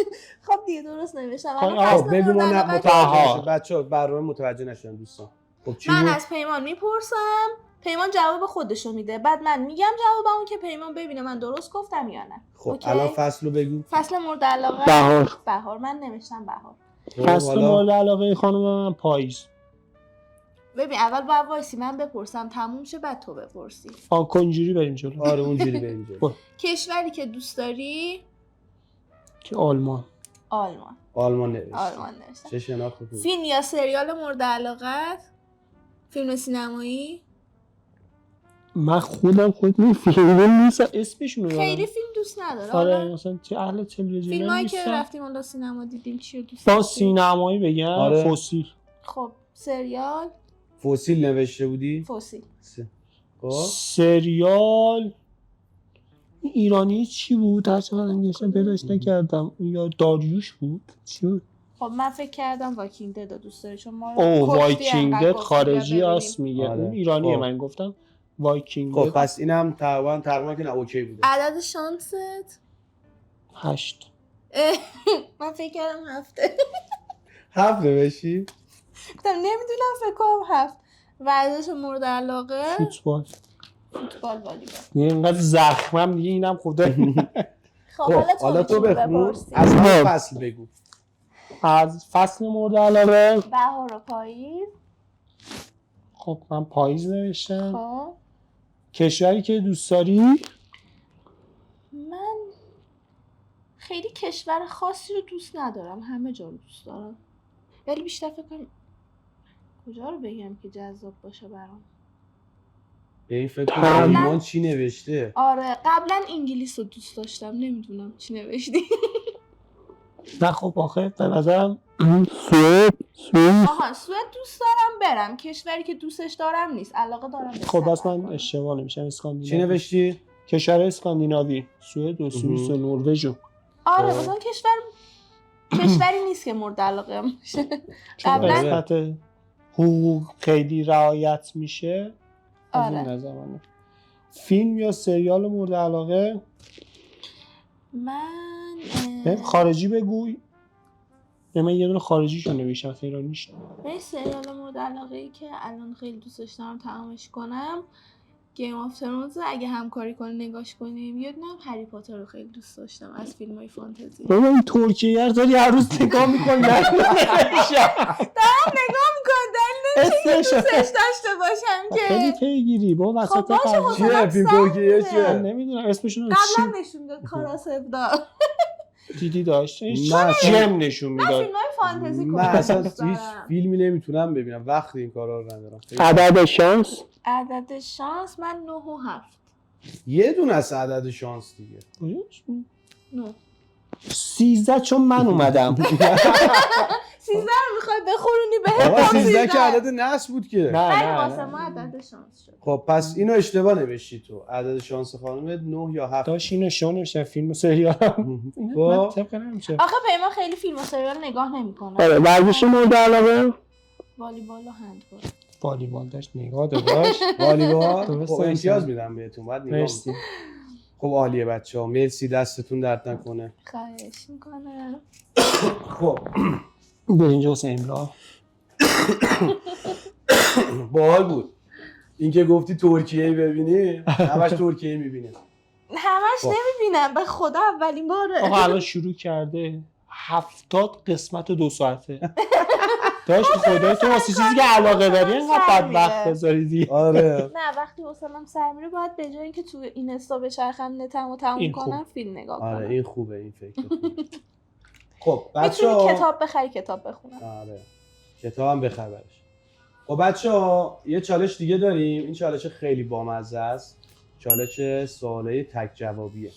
خب دیگه درست نمیشم. خب بگو ما متوجه شد. بچه‌ها برنامه متوجه نشدن دوستان. خب چی من بود؟ از پیمان میپرسم، پیمان جواب خودشو میده، بعد من میگم جوابمو که پیمان ببینه من درست گفتم یا نه. خب اوکی؟ الان فصل رو بگو. فصل مورد علاقه بهار. من نوشتم بهار. فصل مورد علاقه خانم من پاییز. ببین اول باید وایسی من بپرسم تموم شه بعد تو بپرسی. کنجوری بریم جلو. آره اونجوری بریم جلو. کشوری که دوست داری؟ که آلمان. آلمان نوشت. چه شناخت خوبی. فیلم یا سریال مورد علاقت؟ فیلم سینمایی؟ من خودم فیلم نیستم اسمشونو دارم. خیلی فیلم دوست نداره. آره مثلا چه اهل تلویزیون فیلمایی که نیستم. رفتیم اون سینما دیدیم چی رو دوست داری؟ با سینمایی بگم. آره. فسیل. خب سریال؟ فسیل نوشته بودی؟ فسیل. خب سریال ایرانی چی بود؟ هر چقدر نگشتم پیداش نکردم. یا داریوش بود؟ چی بود؟ خب من فکر کردم واکینگ دد دوست داری چون ما وایکینگ دد خارجی هست میگه. آره. اون ایرانیه. خب. من گفتم وایکینگ خب دد. پس اینم تقریبا که نه اوکی بوده. عدد شانست؟ 8. من فکر کردم 7. 7 نوشتی؟ گفتم نمیدونم فکر کنم 7. ورزش مورد علاقه؟ فوتبال والیبال. اینقدر زخمم دیگه اینم خدایی. خب حالا تو بخون. بپرسی. از هر فصل بگو. از فصل مورد علاقه بهار و پاییز. خب من پاییز نوشتم. خب کشوری که دوست داری؟ من خیلی کشور خاصی رو دوست ندارم، همه جا رو دوست دارم، ولی بیشتر فکر کنم کجا رو بگم که جذاب باشه برام. به این فکر کنم ایمان چی نوشته. آره قبلا انگلیس رو دوست داشتم، نمیدونم چی نوشتی. نه خب آخه به نظرم آها سوئد دوست دارم برم، کشوری که دوستش دارم نیست، علاقه دارم به خب بس سفر من کنم. اشتباه نمیشم. چی اسکاندیناوی. نوشتی؟ کشور اسکاندیناوی، سوئد و سوئیس و نروژ. آره مثلا کشوری نیست که مورد علاقه باشه. چون قبلا قسمت حقوق خیلی رعایت میشه. آره. از این نظر منه. فیلم یا سریال مورد علاقه؟ من خارجی بگوی. من یه دونه خارجیشو نوشتم اصلا ایرانیش. من سریال مورد علاقه ای که الان خیلی دوستش دارم تمامش کنم گیم آف ترونز. اگه همکاری کنی نگاش کنیم. یه دونه هری پاتر رو خیلی دوست داشتم از فیلم‌های فانتزی. بابا این ترکیه هر داری هر روز نگاه می‌کنی. دارم نگاه میکنم دلیل نمیشه دوستش داشته باشم خیلی که پیگیری با وسط خب باشه، قضیه. چیه فیلم ترکیه من چیه؟ نمیدونم اسمشون قبلا نشون میداد کارا سفدا. دیدی داشت نه، جم نشون من میداد. فیلم‌های فانتزی من کلا اصلا دوست هیچ دارم. فیلمی نمیتونم ببینم، وقت این کارا رو ندارم. عدد شانس عدد شانس من 9 و 7. یه دونه از عدد شانس دیگه. 9 13 چون من اومدم. 13 رو میخوای بخورونی به آقا هم 13 که عدد نحس بود که. ولی واسه ما عدد شانس شد. خب پس اینو اشتباه نوشتی تو. عدد شانس خانمت 9 یا 7. داشت اینو نوشته فیلم و سریال. خب طبق نمیشه. آخه پیمان خیلی فیلم و سریال نگاه نمیکنه. آره ورزش مورد علاقه والیبال و هندبال. والیبال داشت نگاه داشت. والیبال درسته. خب امتیاز میدم بهتون بعد نگاه مرسی. می‌کنم. خب عالیه بچه‌ها مرسی دستتون درد نکنه. خواهش میکنم. خب برنج حسین املا باحال بود. اینکه گفتی ترکیه ببینی همش ترکیه میبینه. همش خب. نمیبینم به خدا اولین باره. آقا الان شروع کرده 70 قسمت 2 ساعته. داشت خدای تو واسه چیزی که علاقه داری اینقدر بعد وقت بذاری دیگه. آره نه وقتی حوصله‌ام سر میره باید به جای اینکه تو اینستا بچرخم نتمو تموم این خوب. کنم فیلم نگاه کنم. آره این خوبه این فکر خوبه. خب میتونی بچه‌ها کتاب بخری کتاب بخونم. آره کتابم بخبرش. خب بچه‌ها یه چالش دیگه داریم. این چالش خیلی بامزه است. چالش سواله تک جوابیه.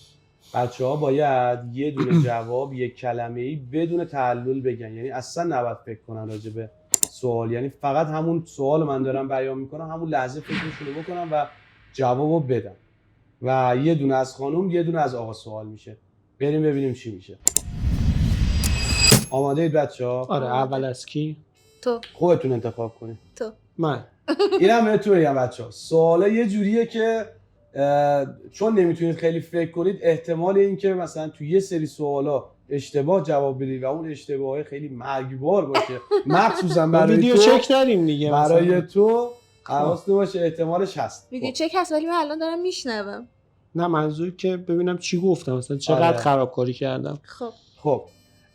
بچه‌ها باید یه دونه جواب یک کلمه‌ای بدون تعلل بگن. یعنی اصلا نباید فکر کنن راجع به سوال. یعنی فقط همون سوال من دارم بیان میکنم همون لحظه فکرشون رو بکنم و جوابو بدم. و یه دونه از خانم یه دونه از آقا سوال میشه. بریم ببینیم چی میشه. آماده اید بچه‌ها؟ آره اول از کی؟ تو خودتون انتخاب کنید. من. اینم بهتون میگم بچه‌ها سوالا یه جوریه که چون نمیتونید خیلی فکر کنید احتمال اینکه مثلا تو یه سری سوالا اشتباه جواب بدید و اون اشتباهه خیلی مرگبار باشه مخصوصا برای ویدیو تو چک داریم دیگه برای مثلا. تو حواست باشه احتمالش هست. ویدیو چک هست ولی من الان دارم میشنوم. نه منظور که ببینم چی گفتم مثلا چقدر آره. خرابکاری کردم. خب خب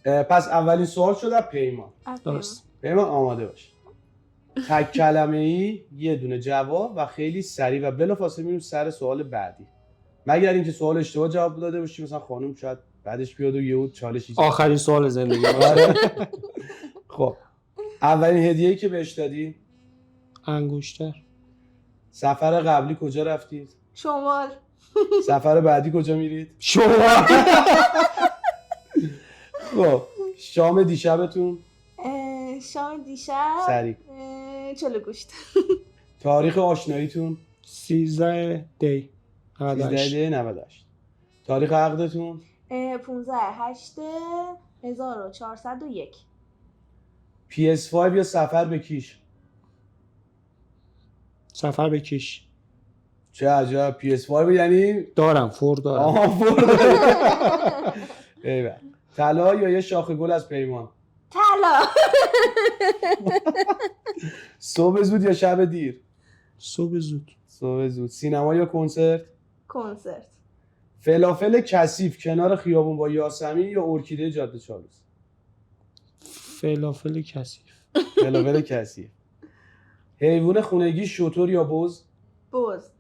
پس اولین سوال شده پیمان. درست. پیمان آماده باش. تک کلمه‌ای یه دونه جواب و خیلی سریع و بلافاصله میریم سر سوال بعدی. مگر اینکه سوال اشتباه جواب داده باشی مثلا خانم شاید بعدش بیاد و یهو چالش ایجاد آخرین سوال زندگی آره. خب اولین هدیه‌ای که بهش دادی انگشتر. سفر قبلی کجا رفتید؟ شمال. سفر بعدی کجا میرید؟ شما خب شام دیشبتون شام دیشب سریع. چلو گوشت. تاریخ آشناییتون 13 دی 13/98. تاریخ عقدتون 15/8/1401. PS5 یا سفر به کیش؟ سفر به کیش چه عجب PS5 یعنی دارم فور دارم. آها فور. ایول. طلا یا یه شاخ گل از پیمان؟ طلا. صبح زود یا شب دیر؟ صبح زود. صبح زود. سینما یا کنسرت؟ کنسرت. فلافل کثیف کنار خیابون با یاسمین یا ارکیده جاده چالوس؟ فلافل کثیف. فلافل کثیف. حیوان خونگی شتر یا بز؟ بز.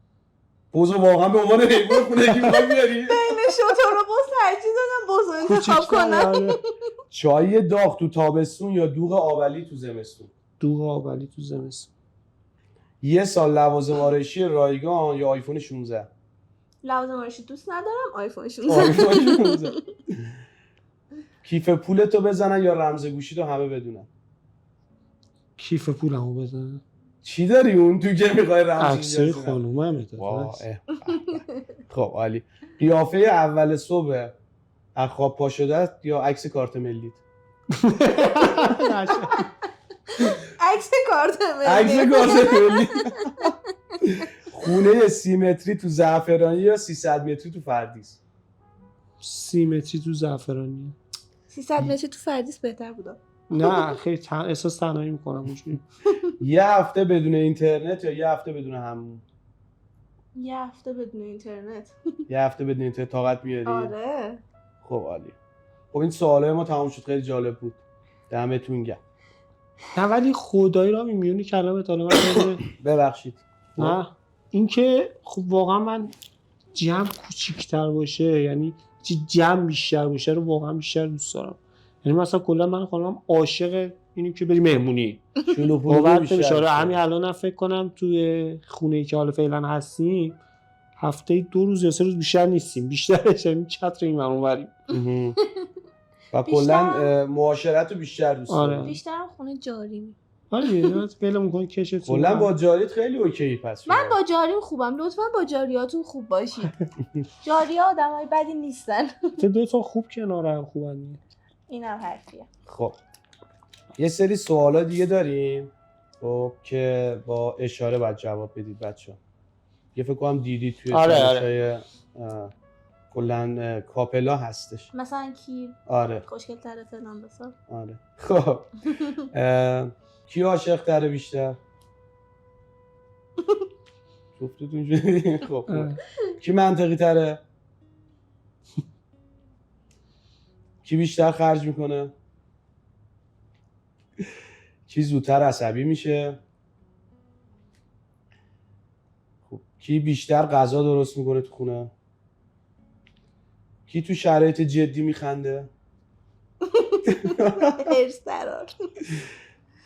بزو واقعا به عنوان حیوان خونگی می‌خوای بیاری؟ بین شتر و بز ترجیح دادم بز رو انتخاب کنم. چای داغ تو تابستون یا دوغ آبلی تو زمستون؟ دوغ آبلی تو زمستون. یه سال لوازم آرایشی رایگان یا آیفون 16؟ لوازم آرایشی دوست ندارم آیفون 16. آیفون 16. کیف پولتو بزنن یا رمز گوشی رو همه بدونن؟ کیف پولمو بزنه. چی داری اون تو که میخوای رمز عکسای بزنن؟ خانومم واه، خب عالی. قیافه اول صبح از خواب پا شده است یا عکس کارت ملیت؟ عکس کارت عکس ملی. کارت ملی. خونه 30 متری تو زعفرانی یا 300 متری تو فردیس؟ 30 متری تو زعفرانی. 300 متری تو فردیس بهتر بود. نه خیلی احساس تنهایی میکنم اونجوری. یه هفته بدون اینترنت یا یه هفته بدون همون؟ یه هفته بدون اینترنت. یه هفته بدون اینترنت طاقت میاری؟ آره. خب عالی. خب این سوالای ما تموم شد خیلی جالب بود. دمتون گرم. نه ولی خدایی را میونی کلامت حالا من ببخشید. نه اینکه خب واقعا من جمع کوچیک‌تر باشه یعنی جمع بیشتر باشه رو واقعا بیشتر دوست دارم. یعنی مثلا کلا من خانم عاشق اینیم که بریم مهمونی. شلوغ باور بیشتر نمیشه. باشه. همین الان فکر کنم توی خونه‌ای که حالا فعلا هستیم هفته 2 روز یا 3 روز بیشتر نیستیم. بیشترش همین چتر این اونوریم. و کلا معاشرت رو بیشتر دوست آره. دارم. بیشتر خونه جاری. آره ولمون کن کشت. کلا با جاریت خیلی اوکی پس. من با جاریم خوبم، لطفا با جاریاتون خوب باشید. جاریا آدمای بدی نیستن. تو دو تا خوب کنار هم خوبن. اینم حرفیه. خب یه سری سوالا دیگه داریم خب که با اشاره باید جواب بدید بچه‌ها. یه فکر کنم دیدید توی چالش‌های کلا کاپلا هستش. مثلا کی آره خوشگل تره فلان بسار. آره خب کی عاشق تره بیشتر؟ جفتتون جوری. خب کی منطقی تره؟ کی بیشتر خرج میکنه؟ کی زودتر عصبی میشه؟ خب کی بیشتر غذا درست میکنه تو خونه؟ کی تو شرایط جدی میخنده؟ هرس درار.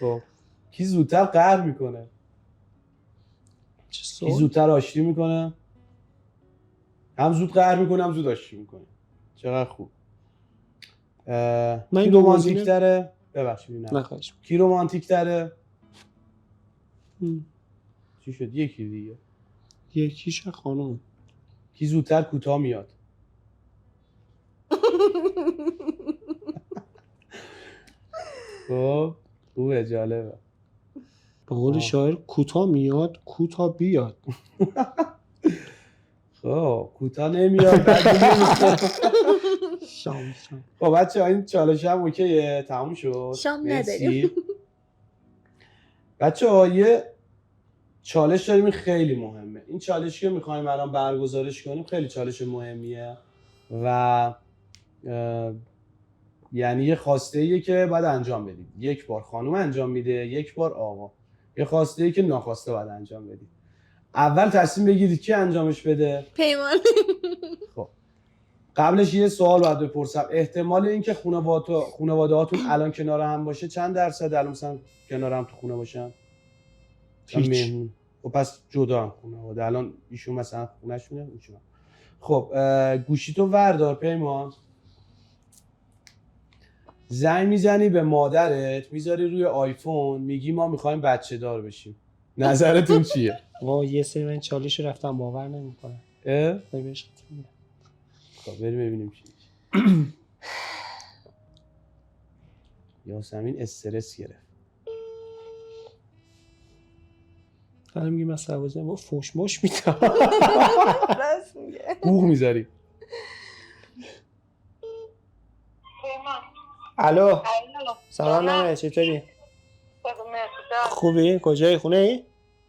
خب کی زودتر قهر میکنه؟ کی زودتر آشتی میکنه؟ هم زود قهر میکنه هم زود آشتی میکنه. چقدر خوب. کی رومانتیک تره؟ ببخشید نه. کی رومانتیک تره؟ چی شد؟ یکی دیگه. یکیش خانم. کی زودتر کوتاه میاد؟ خب خوبه جالبه. به قول شاعر کوتاه میاد کوتاه بیاد. خب کوتاه نمیاد. شام. خب بچه‌ها این چالش هم اوکیه تموم شد. شام نداریم. بچه‌ها یه چالش داریم خیلی مهمه. این چالشی که می‌خوایم الان برگزارش کنیم خیلی چالش مهمیه و یعنی یه خواسته‌ایه که باید انجام بدید. یک بار خانم انجام میده، یک بار آقا. یه خواسته‌ای که ناخواسته باید انجام بدید. اول تصمیم بگیرید کی انجامش بده. پیمان. خب قبلش یه سوال باید بپرسم. احتمال اینکه خانواده‌هاتون الان کنار هم باشه چند درصد؟ الان مثلا کنار هم تو خونه باشن؟ هیچ. خب پس جدا هم خانواده. الان ایشون مثلا خونه‌شونه ایشون. خب گوشیتو وردار پیمان. زنگ میزنی به مادرت، میذاری روی آیفون، میگی ما میخوایم بچه دار بشیم. نظرتون چیه؟ یه سری من چالش رفتم باور نمیکنم. خب بریم ببینیم چی. یاسمین استرس گرفت. دارم میگم مثلا با فوش مش میدم. راست میگه. گوغ میذاری. الو سلام نمه چطوری؟ خوبی؟ کجایی؟ خونه ای؟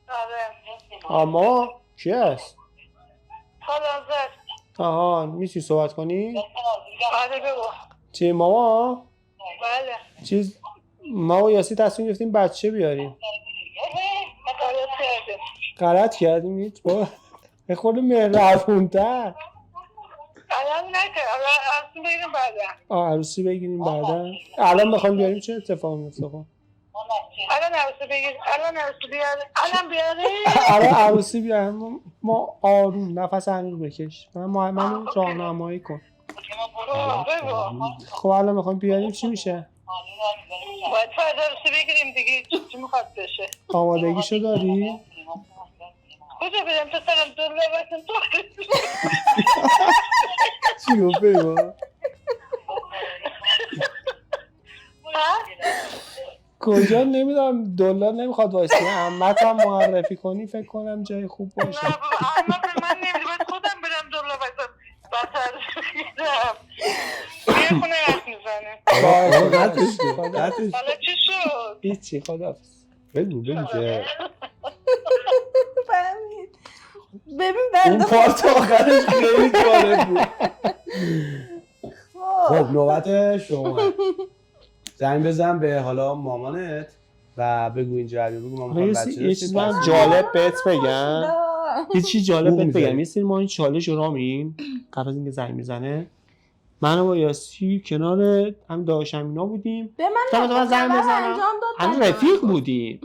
آره. اما کی هست؟ خالازر. آها میتونی صحبت کنی؟ آره بگو. چی ماما؟ بله. چیز ما و یاسی تصمیم گرفتیم بچه بیاریم. غلط کردیم هیچ با خود مهربون‌تر. الان نکه عروسی بگیریم بعدا. عروسی بگیریم بعدا. الان بخوایم بیاریم چه اتفاقی میفته؟ الان عروسی بگیر. الان بیاری. الان عروسی بیاریم. ما آروم نفس عمیق بکش. من راهنمایی کن. خب الان میخوایم بیاریم چی میشه؟ باید فردا عروسی بگیریم دیگه. چی میخواد بشه؟ آمادگیشو داری؟ کجا بریم پسرم دور لباسم تو؟ چی گفت پیمان؟ کجا نمیدونم دلار نمیخواد وایسی. عمت هم معرفی کنی فکر کنم جای خوب باشه. نه من نمیدونم خودم برم دور لباسم بسر بگیرم. یه خونه حرف میزنه. حالا چی شد؟ هیچی خداحافظ. بگو که فهمید. ببین اون بنده پارت آخرش خیلی جالب بود. خب نوبت شما. زنگ بزن به حالا مامانت و بگو این جریان. بگو مامان میخوام بچه یه چیز من جالب بهت بگم. یه چیز جالب بهت بگم. یه سری ما این چالش رو رامین قبل از اینکه زنگ میزنه من و یاسی کنار هم داشتم اینا بودیم. به من زنگ بزنم. هم رفیق بودیم.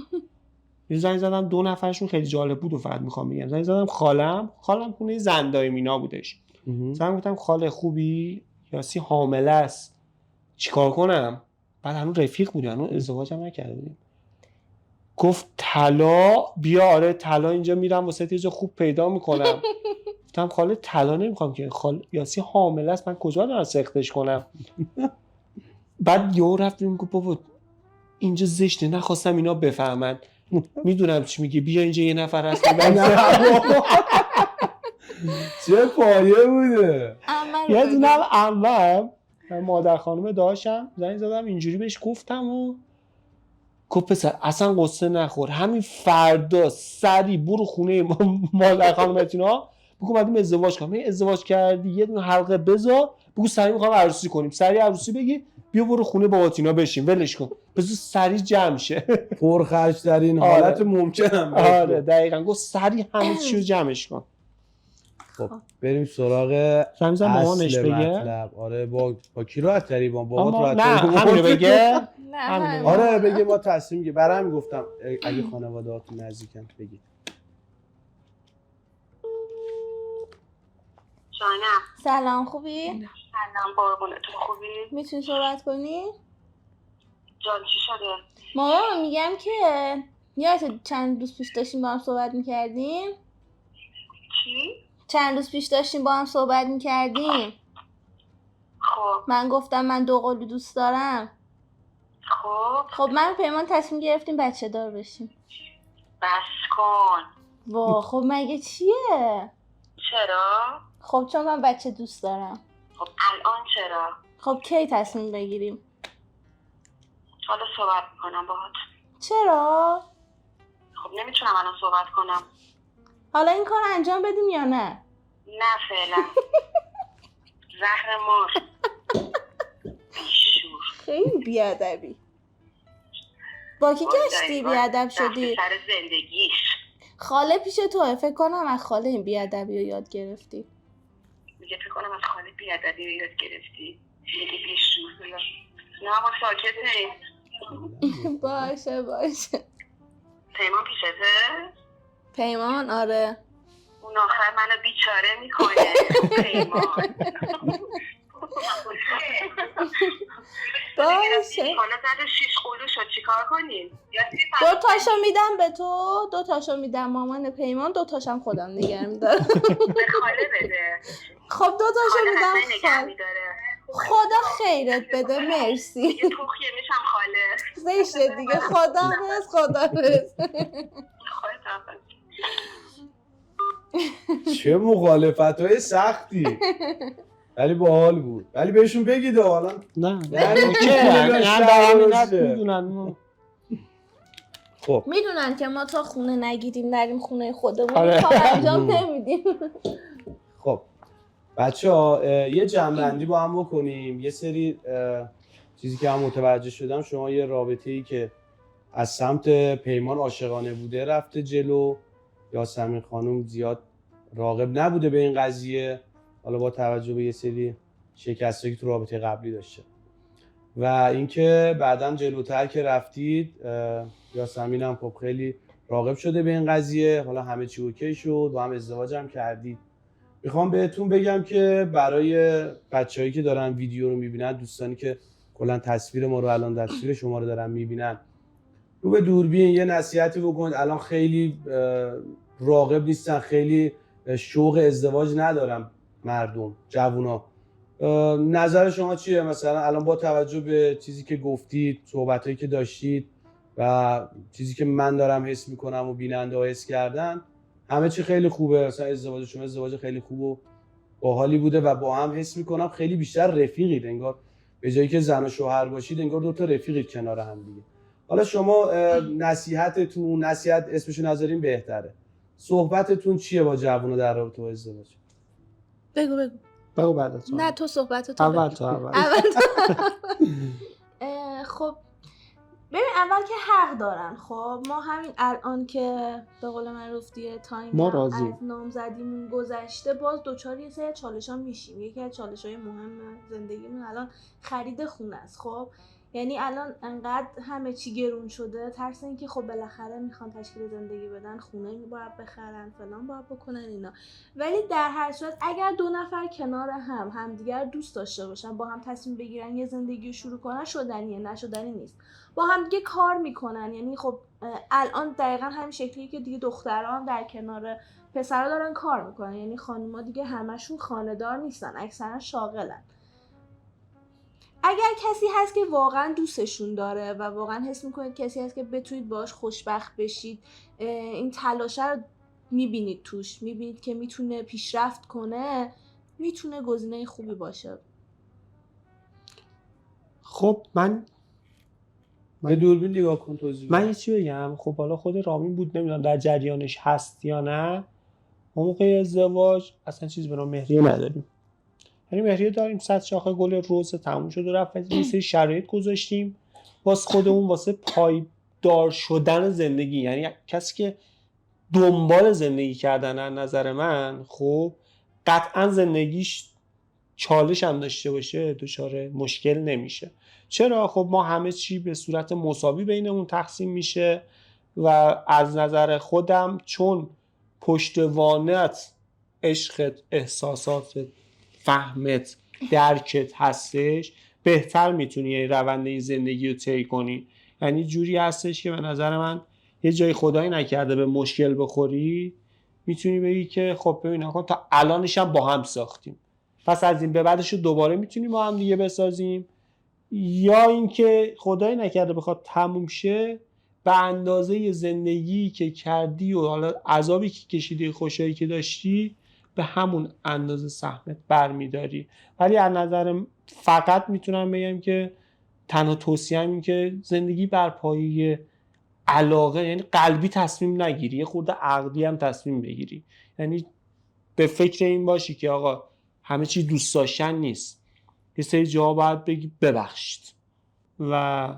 یه زنگ زدم 2 نفرشون خیلی جالب بود و فقط میخوام بگم. زنگ زدم خالم خونه زندای مینا بودش. زنگ گفتم خاله خوبی؟ یاسی حامله است. چیکار کنم؟ بعد هنوز رفیق بودیم، هنوز ازدواج هم نکرده بودیم. گفت طلا بیا، آره طلا اینجا میرم واسه یه جا خوب پیدا میکنم. گفتم خاله طلا نمیخوام که، خاله یاسی حامله است، من کجا دارم سختش کنم؟ بعد یهو رفتیم گفت بابا اینجا زشته، نخواستم اینا بفهمن. میدونم چی میگی، بیا اینجا یه نفر هست. چه پایه بوده. یه دونم عمم مادر خانم داشتم زنگ زدم اینجوری بهش گفتم و گفت پسر اصلا قصه نخور، همین فردا سری برو خونه مادر خانومتینا بگو اومدیم ازدواج کنم. ازدواج کردی یه دونه حلقه بذار، بگو سری میخوام عروسی کنیم، سری عروسی بگی بیا برو خونه باباتینا بشین، ولش کن بذار سری جمع شه. پرخرج ترین حالت ممکنم. آره دقیقاً گفت سری همه چی رو جمعش کن. خب بریم سراغ رمزم مامانش بگه. مطلب. آره با کی راحت تری با بابات راحت نه تری همینو بگه. نه آره بگه ما تصمیم گیریم. برام گفتم اگه خانواده‌هاتون نزدیکن بگید. جانم. سلام خوبی؟ سلام قربونت، تو خوبی؟ میتونی صحبت کنی؟ جان چی شده؟ مامان میگم که یادت چند روز پیش داشتیم با هم صحبت میکردیم؟ چی؟ چند روز پیش داشتیم با هم صحبت میکردیم. خب من گفتم من دوقلو دوست دارم. خب من و پیمان تصمیم گرفتیم بچه دار بشیم. بس کن. وا خب مگه چیه؟ چرا؟ خب چون من بچه دوست دارم. خب الان چرا؟ خب کی تصمیم بگیریم؟ حالا صحبت میکنم باهات. چرا؟ خب نمیتونم الان صحبت کنم. حالا این کار انجام بدیم یا نه؟ نه فعلا. زهر مار. بیشور. خیلی بیادبی. با کی گشتی بیادب شدی؟ سر زندگیش. خاله پیش توه، فکر کنم از خاله این بیادبی رو یاد گرفتی. میگه فکر کنم از خاله بیادبی رو یاد گرفتی. میگه بیشور. نه ما ساکته. باشه پیمان پیشته؟ پیمان آره. اون آخر منو بیچاره میکنه. پیمان باشه حالا زده 6 قلو شد چیکار کنیم؟ 2 تاشو میدم به تو، 2 تاشو میدم مامان پیمان، 2 تاشم خودم نگه میدارم. به خاله بده. خب 2 تاشو خاله میدم حسن نگه میداره. خدا خیرت بده مرسی. دیگه توخیه میشم خاله. زشته دیگه. خدا حافظ. خودت حافظ. چه مخالفت‌های سختی. ولی باحال بود. ولی بهشون بگید حالا. نه یعنی میدونن. خب میدونن که ما تا خونه نگیریم نریم خونه خودمون آره. کار انجام نمیدیم. خب بچه‌ها یه جمع‌بندی با هم بکنیم. یه سری چیزی که من متوجه شدم، شما یه رابطه‌ای که از سمت پیمان عاشقانه بوده رفته جلو، یاسمین خانم زیاد راغب نبوده به این قضیه، حالا با توجه به یه سری شکستایی که تو رابطه قبلی داشته، و اینکه بعداً جلوتر که رفتید یاسمین هم خب خیلی راغب شده به این قضیه، حالا همه چی اوکی شد و هم ازدواج هم کردید. میخوام بهتون بگم که برای بچه‌هایی که دارن ویدیو رو میبینن، دوستانی که کلا تصویر ما رو الان تصویر شما رو دارن میبینن، رو به دوربین یه نصیحتی بکنید. الان خیلی راغب نیستن، خیلی شوق ازدواج ندارن مردم، جوونا. نظر شما چیه؟ مثلا الان با توجه به چیزی که گفتید، صحبتایی که داشتید و چیزی که من دارم حس میکنم و بیننده ها حس کردن، همه چی خیلی خوبه. مثلا ازدواج شما ازدواج خیلی خوب و باحالی بوده و با هم حس میکنم خیلی بیشتر رفیقید، انگار به جایی که زن و شوهر باشید انگار 2 تا رفیقید کنار هم دیگه. حالا شما نصیحتتون، نصیحت اسمشو نذاریم بهتره، صحبتتون چیه با جوونا در رابطه با ازدواج؟ بگو بعد از نه تو صحبتتو اول تو. خب ببین اول که حق دارن. خب ما همین الان که به قول من رفتی تایم از نامزدیمون گذشته، باز دوچار یه سری چالش‌ها میشیم. یکی از چالش‌های مهم زندگیمون الان خرید خونه است. خب یعنی الان انقدر همه چی گرون شده، ترس این که خب بالاخره میخوان تشکیل زندگی بدن، خونه باید بخرن، فلان باید بکنن اینا. ولی در هر صورت اگر دو نفر کنار همدیگر دوست داشته باشن، با هم تصمیم بگیرن یه زندگی رو شروع کنن، شدنیه، نشدنی نیست. با هم دیگه کار میکنن، یعنی خب الان دقیقا همین شکلیه که دیگه دختران در کنار پسرا دارن کار میکنن، یعنی خانوما دیگه همشون خانه‌دار نیستن، اکثرا شاغلن. اگر کسی هست که واقعا دوستشون داره و واقعا حس میکنید کسی هست که بتونید باهاش خوشبخت بشید، این تلاشه رو میبینید توش، میبینید که میتونه پیشرفت کنه، میتونه گزینه خوبی باشه. خب من به دوربین نگاه کن توضیح من یه چی بگم. خب حالا خود رامین بود، نمیدونم در جریانش هست یا نه، ما موقع ازدواج اصلا چیز به نام مهریه نداریم. یعنی مهریه داریم 100 شاخه گل رز تموم شد و رفت، یه سری شرایط گذاشتیم واسه خودمون، واسه پایدار شدن زندگی. یعنی کسی که دنبال زندگی کردن از نظر من، خب قطعا زندگیش چالش هم داشته باشه دچار مشکل نمیشه. چرا؟ خب ما همه چی به صورت مساوی بینمون تقسیم میشه و از نظر خودم چون پشتوانت عشقت، احساساتت، فهمت، درکت هستش، بهتر میتونی روند زندگی رو طی کنی. یعنی جوری هستش که به نظر من یه جای خدایی نکرده به مشکل بخوری، میتونی بگی که خب ببین آقا تا الانش هم با هم ساختیم، پس از این به بعدش رو دوباره میتونیم با هم دیگه بسازیم. یا اینکه خدایی نکرده بخواد تموم شه، به اندازه زندگی که کردی و حالا عذابی که کشیدی، خوشایی که داشتی، به همون اندازه سهمت برمیداری. ولی از نظر فقط میتونم بگم که تنها توصیه‌ام این که زندگی بر پایه علاقه، یعنی قلبی تصمیم نگیری، یه خورده عقلی هم تصمیم بگیری. یعنی به فکر این باشی که آقا همه چی دوست داشتن نیست، یه سری جاها باید بگی ببخشید و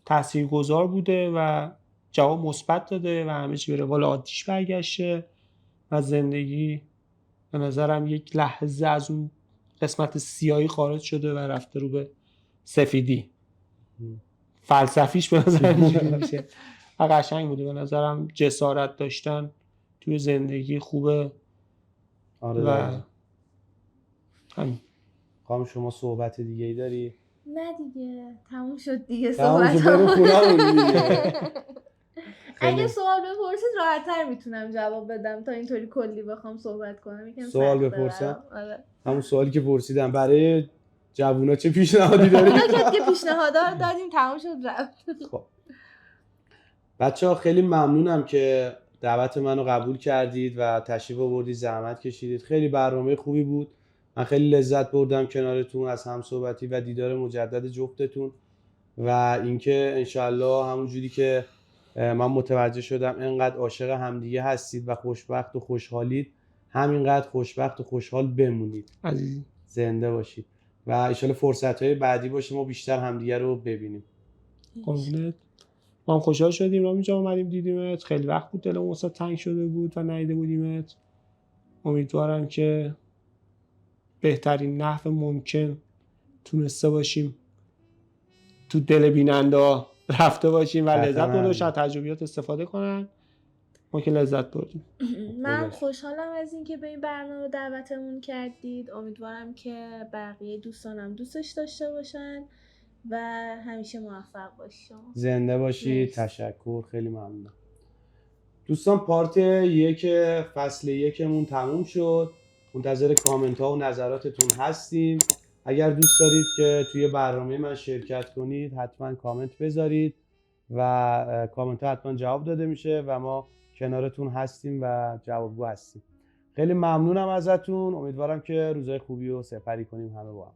تاثیرگذار بوده و جواب مثبت داده و همه چی به روال عادیش برگشته و زندگی به نظرم یک لحظه از اون قسمت سیاهی خارج شده و رفته رو به سفیدی. فلسفیش به نظر اینجوری میشه و قشنگ بوده. به نظرم جسارت داشتن توی زندگی خوبه. آره و همین. خانم شما صحبت دیگه ای داری؟ نه دیگه تموم شد دیگه تموم شد، صحبت بریم خونه‌مون دیگه. اگه سوال بپرسید راحت‌تر میتونم جواب بدم تا اینطوری کلی بخوام صحبت کنم. یکم سوال سخته بپرسم؟ برام. آره. همون سوالی که پرسیدم برای جوونا چه پیشنهادی داری؟ اونا که پیشنهادا رو دادیم تموم شد رفت. خب بچه‌ها خیلی ممنونم که دعوت منو قبول کردید و تشریف آوردید، زحمت کشیدید. خیلی برنامه خوبی بود. من خیلی لذت بردم کنارتون از همصحبتی و دیدار مجدد جفتتون و اینکه انشالله همون جوری که من متوجه شدم انقدر عاشق همدیگه هستید و خوشبخت و خوشحالید، همینقدر خوشبخت و خوشحال بمونید، عزیزی زنده باشید و انشالله فرصت‌های بعدی باشه ما بیشتر همدیگه رو ببینیم. قربونت. ما هم خوشحال شدیم رامین جان اومدیم دیدیمت. خیلی وقت بود دلمون واسه تنگ شده بود و ندیده بودیمت. امیدوارم که بهترین نحو ممکن تونسته باشیم تو دل بیننده رفته باشیم و لذت برده باشن، از تجربیات استفاده کنن. ما که لذت بردیم. من خوشحالم از اینکه به این برنامه دعوتمون کردید. امیدوارم که بقیه دوستانم دوستش داشته باشن و همیشه موفق باشید. زنده باشید. مرسی. تشکر، خیلی ممنونم. دوستان پارت 1 فصل 1مون تموم شد. منتظر کامنت ها و نظراتتون هستیم. اگر دوست دارید که توی برنامه من شرکت کنید حتما کامنت بذارید و کامنت ها حتما جواب داده میشه و ما کنارتون هستیم و جوابگو هستیم. خیلی ممنونم ازتون. امیدوارم که روزای خوبی رو سپری کنیم همه با هم.